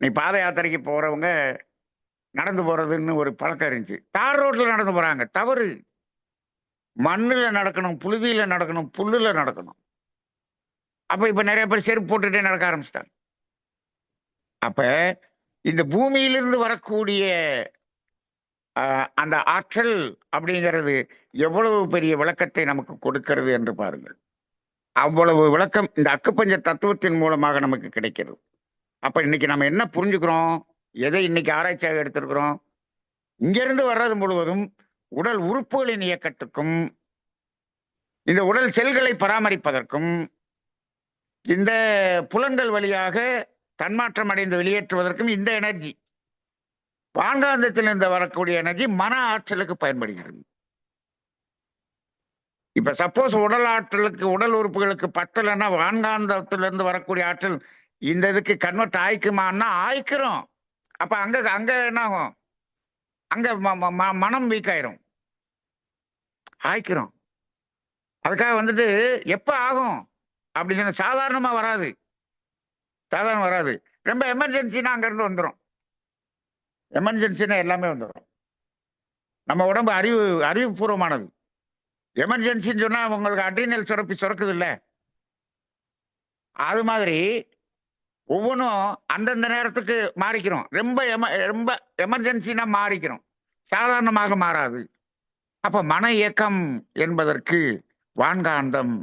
நீ பாத யாத்திரைக்கு போறவங்க நடந்து போறதுன்னு ஒரு பழக்கம் இருந்துச்சு. தார் ரோட்ல நடந்து போறாங்க, தவறு. மண்ணுல நடக்கணும், புழுதியில நடக்கணும், புல்லுல நடக்கணும். அப்ப இப்ப நிறைய பேர் செருப்பு போட்டுட்டே நடக்க ஆரம்பிச்சிட்டாங்க. அப்ப இந்த பூமியிலிருந்து வரக்கூடிய அந்த ஆற்றல் அப்படிங்கிறது எவ்வளவு பெரிய விளக்கத்தை நமக்கு கொடுக்கிறது என்று பாருங்கள். அவ்வளவு விளக்கம் இந்த அக்குப்பஞ்ச தத்துவத்தின் மூலமாக நமக்கு கிடைக்கிறது. அப்ப இன்னைக்கு நம்ம என்ன புரிஞ்சுக்கிறோம்? எதை இன்னைக்கு ஆராய்ச்சியாக எடுத்திருக்கிறோம்? இங்கிருந்து வர்றது முழுவதும் உடல் உறுப்புகளின் இயக்கத்துக்கும், இந்த உடல் செல்களை பராமரிப்பதற்கும், இந்த புலன்கள் வழியாக தன்மாற்றம் அடைந்து வெளியேற்றுவதற்கும் இந்த எனர்ஜி, வான்காந்தத்திலிருந்து வரக்கூடிய எனர்ஜி மன ஆற்றலுக்கு பயன்படுகிறது. இப்ப சப்போஸ் உடல் ஆற்றலுக்கு, உடல் உறுப்புகளுக்கு பத்தலைன்னா வான்காந்தத்திலிருந்து வரக்கூடிய ஆற்றல் இந்த இதுக்கு கன்வெர்ட் ஆயிக்குமான்னா ஆயிக்கிறோம். அப்ப அங்க அங்க என்ன ஆகும்? அங்க மனம் வீக் ஆயிரும். ஆயிக்கிறோம். அதுக்காக வந்துட்டு எப்ப ஆகும் அப்படி சொன்ன சாதாரணமா வராது. சாதாரணம் வராது. ரொம்ப எமர்ஜென்சினா அங்க இருந்து வந்துடும். எமர்ஜென்சினா எல்லாமே வந்துடும். நம்ம உடம்பு அறிவுபூர்வமானது. எமர்ஜென்சின்னு சொன்னா உங்களுக்கு அட்ரினல் சுரப்பி சுரக்குது இல்ல, அது மாதிரி ஒவ்வொன்றும் அந்தந்த நேரத்துக்கு மாறிக்கிறோம். ரொம்ப ரொம்ப எமர்ஜென்சினா மாறிக்கிறோம், சாதாரணமாக மாறாது. அப்ப மன இயக்கம் என்பதற்கு வான்காந்தம்,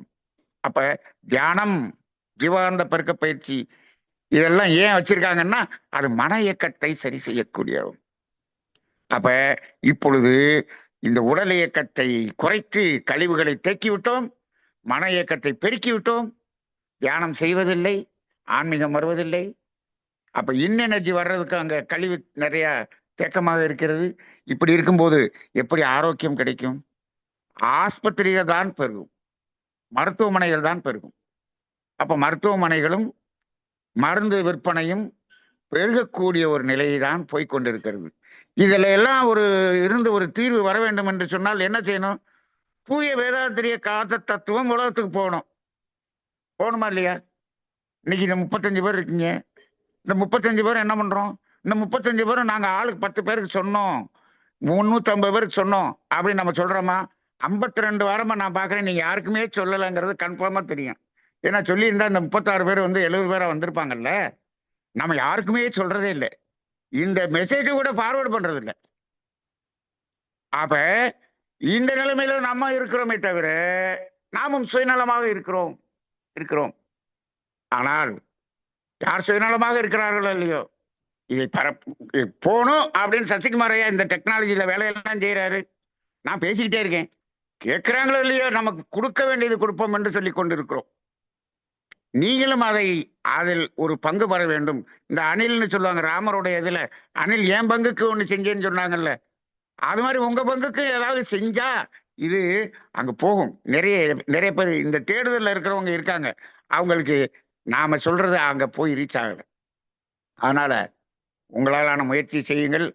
அப்ப தியானம், ஜீவானந்த பெருக்க பயிற்சி இதெல்லாம் ஏன் வச்சிருக்காங்கன்னா அது மன இயக்கத்தை சரி செய்யக்கூடிய. அப்ப இப்பொழுது இந்த உடல் இயக்கத்தை குறைத்து கழிவுகளை தேக்கி விட்டோம், மன இயக்கத்தை பெருக்கி விட்டோம். தியானம் செய்வதில்லை, ஆன்மீகம் வருவதில்லை. அப்ப எனர்ஜி வர்றதுக்கு அங்க கழிவு நிறைய தேக்கமாக இருக்கிறது. இப்படி இருக்கும்போது எப்படி ஆரோக்கியம் கிடைக்கும்? ஆஸ்பத்திரிகள் தான் பெருகும், மருத்துவமனைகள் தான் பெருகும். அப்ப மருத்துவமனைகளும் மருந்து விற்பனையும் பெருகக்கூடிய ஒரு நிலையை தான் போய்க் கொண்டிருக்கிறது. இதுல எல்லாம் ஒரு தீர்வு வர வேண்டும் என்று சொன்னால் என்ன செய்யணும்? தூய வேதாத்திரிய காந்த தத்துவம் உலகத்துக்கு போகணும். போகணுமா இல்லையா? இன்னைக்கு இந்த 35 பேர் இருக்கீங்க. இந்த 35 பேரும் என்ன பண்றோம்? இந்த 35 பேரும் நாங்க ஆளுக்கு 10 பேருக்கு சொன்னோம். 350 பேருக்கு சொன்னோம். அப்படின்னு நம்ம சொல்றோமா? 52 வாரமா நான் பார்க்கிறேன். நீங்க யாருக்குமே சொல்லலைங்கிறது கன்ஃபார்மா தெரியும். ஏன்னா சொல்லியிருந்தா இந்த 36 பேர் 70 பேரா வந்திருப்பாங்கல்ல. நம்ம யாருக்குமே சொல்றதே இல்ல. இந்த மெசேஜ் கூட ஃபார்வர்ட் பண்றது இல்ல. அப்ப இந்த நிலைமையில நம்ம இருக்கிறோமே தவிர, நாமும் சுயநலமாக இருக்கிறோம் இருக்கிறோம். ஆனால் யார் சுயநலமாக இருக்கிறார்களோ இல்லையோ, இதை போணும் அப்படின்னு சசிகுமார் ஐயா இந்த டெக்னாலஜில வேலையெல்லாம் செய்யறாரு. நான் பேசிக்கிட்டே இருக்கேன். கேட்கிறாங்களோ இல்லையோ நமக்கு கொடுக்க வேண்டியது கொடுப்போம் என்று சொல்லிக் கொண்டிருக்கிறோம். நீங்களும் அதில் ஒரு பங்கு பெற வேண்டும். இந்த அணில்னு சொல்லுவாங்க ராமருடைய இதுல, அணில் என் பங்குக்கு ஒண்ணு செஞ்சேன்னு சொன்னாங்கல்ல. அது மாதிரி உங்க பங்குக்கு ஏதாவது செஞ்சா இது அங்க போகும். நிறைய நிறைய பேர் இந்த தேடுதல்ல இருக்கிறவங்க இருக்காங்க. அவங்களுக்கு நாம சொல்றது அங்க போய் ரீச் ஆகல. அதனால உங்களாலான முயற்சி செய்யுங்கள்.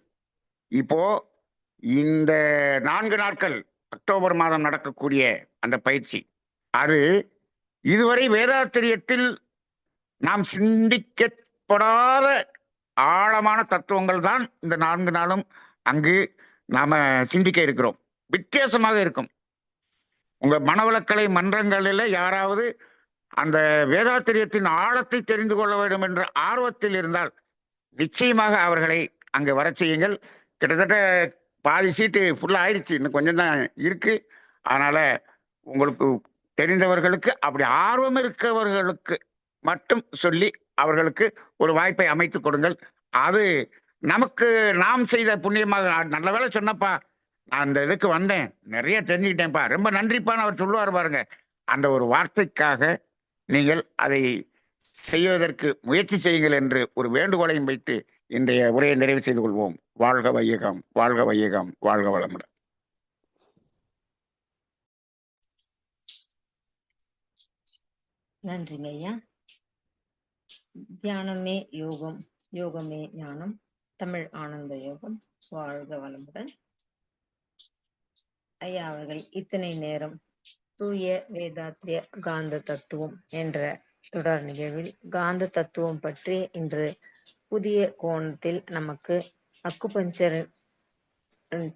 இப்போ இந்த 4 நாட்கள் அக்டோபர் மாதம் நடக்கக்கூடிய அந்த பயிற்சி, அது இதுவரை வேதாத்திரியத்தில் நாம் சிந்திக்கப்படாத ஆழமான தத்துவங்கள் தான் இந்த 4 நாளும் அங்கு நாம சிந்திக்க இருக்கிறோம். வித்தியாசமாக இருக்கும். உங்க மனவளக்கலை மன்றங்களில் யாராவது அந்த வேதாத்திரியத்தின் ஆழத்தை தெரிந்து கொள்ள வேண்டும் என்ற ஆர்வத்தில் இருந்தால் நிச்சயமாக அவர்களை அங்க வர செய்யுங்கள். கிட்டத்தட்ட பாதி சீட்டு ஃபுல்லா ஆயிடுச்சு. இன்னும் கொஞ்சம் தான் இருக்கு. அதனால உங்களுக்கு தெரிந்தவர்களுக்கு, அப்படி ஆர்வம் இருக்கவர்களுக்கு மட்டும் சொல்லி அவர்களுக்கு ஒரு வாய்ப்பை அமைத்துக் கொடுங்கள். அது நமக்கு நாம் செய்த புண்ணியமாக. நல்ல வேளை சொன்னப்பா, நான் அந்த இதுக்கு வந்தேன், நிறைய தெரிஞ்சுக்கிட்டேன்ப்பா, ரொம்ப நன்றிப்பான்னு அவர் சொல்லுவார் பாருங்க. அந்த ஒரு வார்த்தைக்காக நீங்கள் அதை செய்வதற்கு முயற்சி செய்யுங்கள் என்று ஒரு வேண்டுகோளையும் வைத்து இன்றைய உரையை நிறைவு செய்து கொள்வோம். வாழ்க வையகம், வாழ்க வையகம், வாழ்க வளமுடன். நன்றிங்க ஐயா. தியானமே யோகம், யோகமே ஞானம், தமிழ் ஆனந்த யோகம். வாழ்க வளமுடன். ஐயா அவர்கள் இத்தனை நேரம் தூய வேதாத்திரிய காந்த தத்துவம் என்ற தொடர் நிகழ்வில் காந்த தத்துவம் பற்றி இன்று புதிய கோணத்தில் நமக்கு அக்குபஞ்சர்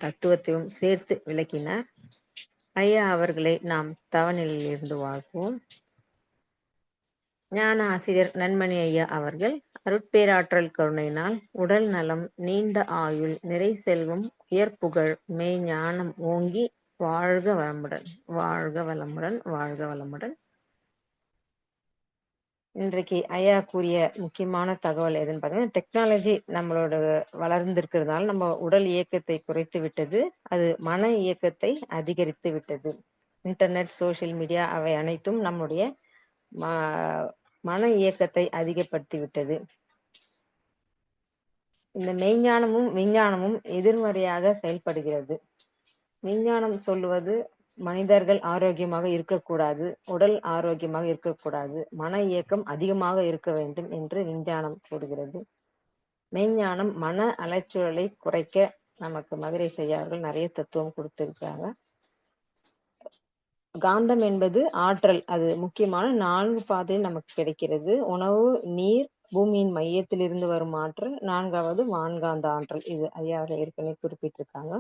தத்துவத்தையும் சேர்த்து விளக்கினார். ஐயா அவர்களை நாம் தவநிலையில் இருந்து வாழ்வோம். ஞான ஆசிரியர் நன்மணி ஐயா அவர்கள் அருட்பேராற்றல் கருணையினால் உடல் நலம், நீண்ட ஆயுள், நிறை செல்வம், உயர்ப்புகழ், மெய் ஞானம் ஓங்கி வாழ்க வளமுடன், வாழ்க வளமுடன், வாழ்க வளமுடன். இன்றைக்கு ஐயா கூறிய முக்கியமான தகவல் எதுன்னு பார்த்தீங்கன்னா, டெக்னாலஜி நம்மளோட வளர்ந்திருக்கிறதுனால நம்ம உடல் இயக்கத்தை குறைத்து விட்டது, அது மன இயக்கத்தை அதிகரித்து விட்டது. இன்டர்நெட், சோசியல் மீடியா அவை அனைத்தும் நம்முடைய மன இயக்கத்தை அதிகப்படுத்தி விட்டது. இந்த மெய்ஞானமும் விஞ்ஞானமும் எதிர்மறையாக செயல்படுகிறது. விஞ்ஞானம் சொல்லுவது மனிதர்கள் ஆரோக்கியமாக இருக்கக்கூடாது, உடல் ஆரோக்கியமாக இருக்கக்கூடாது, மன இயக்கம் அதிகமாக இருக்க வேண்டும் என்று விஞ்ஞானம் கூறுகிறது. மெய்ஞானம் மன அலைச்சூழலை குறைக்க நமக்கு மகரிஷி ஐயா அவர்கள் நிறைய தத்துவம் கொடுத்திருக்காங்க. காந்தம் என்பது ஆற்றல், அது முக்கியமான 4 பாதையில் நமக்கு கிடைக்கிறது. உணவு, நீர், பூமியின் மையத்தில் இருந்து வரும் ஆற்றல், 4வது வான்காந்த ஆற்றல். இது ஐயா அவர்கள் ஏற்கனவே குறிப்பிட்டிருக்காங்க.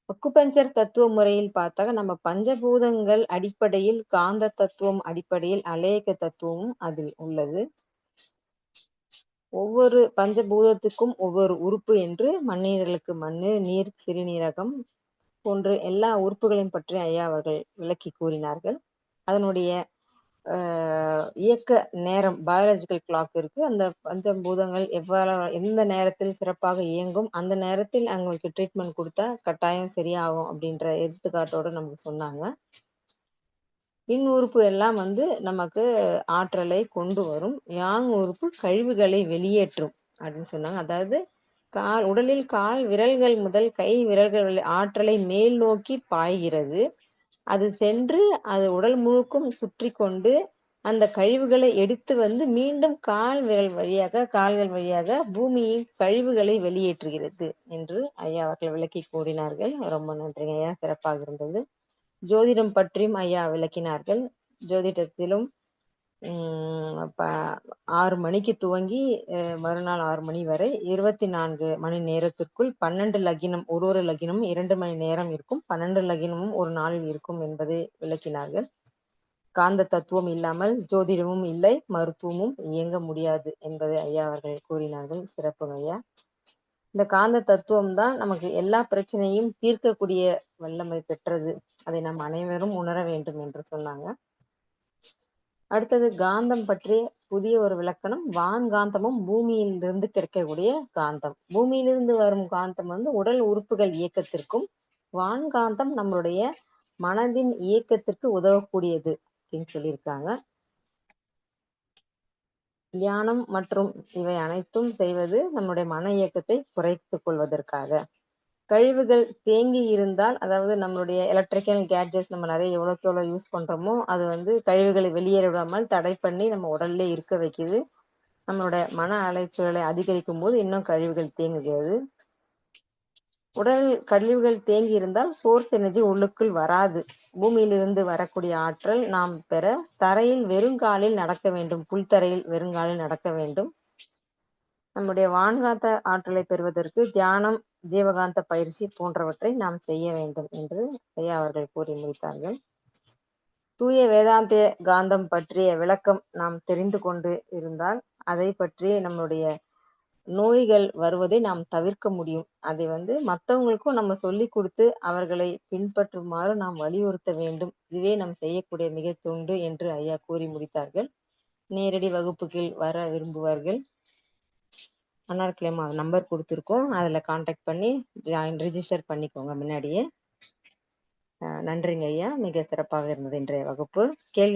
அக்குபஞ்சர் தத்துவ முறையில் பார்த்தாக்க நம்ம பஞ்சபூதங்கள் அடிப்படையில் காந்த தத்துவம் அடிப்படையில் அலேக தத்துவமும் அதில் உள்ளது. ஒவ்வொரு பஞ்சபூதத்துக்கும் ஒவ்வொரு உறுப்பு என்று மண்ணீரலுக்கு மண்ணு, நீர் சிறுநீரகம் போன்று எல்லா உறுப்புகளையும் பற்றி ஐயா அவர்கள் விளக்கி கூறினார்கள். அதனுடைய இயக்க நேரம் பயாலஜிக்கல் கிளாக் இருக்கு. அந்த பஞ்சபூதங்கள் எந்த நேரத்தில் சிறப்பாக இயங்கும், அந்த நேரத்தில் அவங்களுக்கு ட்ரீட்மெண்ட் கொடுத்தா கட்டாயம் சரியாகும் அப்படின்ற எடுத்துக்காட்டோட நமக்கு சொன்னாங்க. இன் உறுப்பு எல்லாம் நமக்கு ஆற்றலை கொண்டு வரும், யாங் உறுப்பு கழிவுகளை வெளியேற்றும் அப்படின்னு சொன்னாங்க. அதாவது உடலில் கால் விரல்கள் முதல் கை விரல்கள் வரை ஆற்றலை மேல் நோக்கி பாய்கிறது. அது சென்று அது உடல் முழுக்கும் சுற்றி கொண்டு அந்த கழிவுகளை எடுத்து வந்து மீண்டும் கால்கள் வழியாக பூமியின் கழிவுகளை வெளியேற்றுகிறது என்று ஐயா அவர்கள் விளக்கி கூறினார்கள். ரொம்ப நன்றிங்க ஐயா, சிறப்பாக இருந்தது. ஜோதிடம் பற்றியும் ஐயா விளக்கினார்கள். ஜோதிடத்திலும் 6 மணிக்கு துவங்கி மறுநாள் 6 மணி வரை 24 மணி நேரத்திற்குள் 12 லக்கினம், ஒரு லக்கினமும் 2 மணி நேரம் இருக்கும். 12 லக்கினமும் ஒரு நாளில் இருக்கும் என்பதை விளக்கினார்கள். காந்த தத்துவம் இல்லாமல் ஜோதிடமும் இல்லை, மருத்துவமும் இயங்க முடியாது என்பதை ஐயா அவர்கள் கூறினார்கள். சிறப்புங்க ஐயா. இந்த காந்த தத்துவம் தான் நமக்கு எல்லா பிரச்சனையும் தீர்க்கக்கூடிய வல்லமை பெற்றது. அதை நாம் அனைவரும் உணர வேண்டும் என்று சொன்னாங்க. அடுத்தது காந்தம் பற்றிய புதிய ஒரு விளக்கணம். வான்காந்தமும் பூமியிலிருந்து கிடைக்கக்கூடிய காந்தம். பூமியிலிருந்து வரும் காந்தம் வந்து உடல் உறுப்புகள் இயக்கத்திற்கும், வான்காந்தம் நம்மளுடைய மனதின் இயக்கத்திற்கு உதவக்கூடியது அப்படின்னு சொல்லியிருக்காங்க. தியானம் மற்றும் இவை அனைத்தும் செய்வது நம்முடைய மன இயக்கத்தை குறைத்துக் கொள்வதற்காக. கழிவுகள் தேங்கி இருந்தால், அதாவது நம்மளுடைய எலக்ட்ரிக்கல் கேட்ஜெட்ஸ் நம்ம நிறைய எவ்வளோக்கு எவ்வளோ யூஸ் பண்றோமோ அது வந்து கழிவுகளை வெளியேற விடாமல் தடை பண்ணி நம்ம உடல்ல இருக்க வைக்குது. நம்மளோட மன அலைச்சலை அதிகரிக்கும் போது இன்னும் கழிவுகள் தேங்குகிறது. உடல் கழிவுகள் தேங்கி இருந்தால் சோர்ஸ் எனர்ஜி உள்ளுக்குள் வராது. பூமியிலிருந்து வரக்கூடிய ஆற்றல் நாம் பெற தரையில் வெறுங்காலில் நடக்க வேண்டும். புல்தரையில் வெறுங்காலில் நடக்க வேண்டும். நம்முடைய வான்காந்த ஆற்றலை பெறுவதற்கு தியானம், ஜீவகாந்த பயிற்சி போன்றவற்றை நாம் செய்ய வேண்டும் என்று ஐயா அவர்கள் கூறி முடித்தார்கள். தூய வேதாந்த காந்தம் பற்றிய விளக்கம் நாம் தெரிந்து கொண்டு இருந்தால் அதை பற்றி நம்முடைய நோய்கள் வருவதை நாம் தவிர்க்க முடியும். அதை வந்து மற்றவங்களுக்கும் நம்ம சொல்லி கொடுத்து அவர்களை பின்பற்றுமாறு நாம் வலியுறுத்த வேண்டும். இதுவே நாம் செய்யக்கூடிய மிக தொண்டு என்று ஐயா கூறி முடித்தார்கள். நேரடி வகுப்புகள் வர விரும்புவார்கள், அன்னார்கிழமை நம்பர் கொடுத்துருக்கோம், அதில் கான்டாக்ட் பண்ணி ரிஜிஸ்டர் பண்ணிக்கோங்க முன்னாடியே. நன்றிங்க ஐயா, மிக சிறப்பாக இருந்தது இன்றைய வகுப்பு. கேள்வி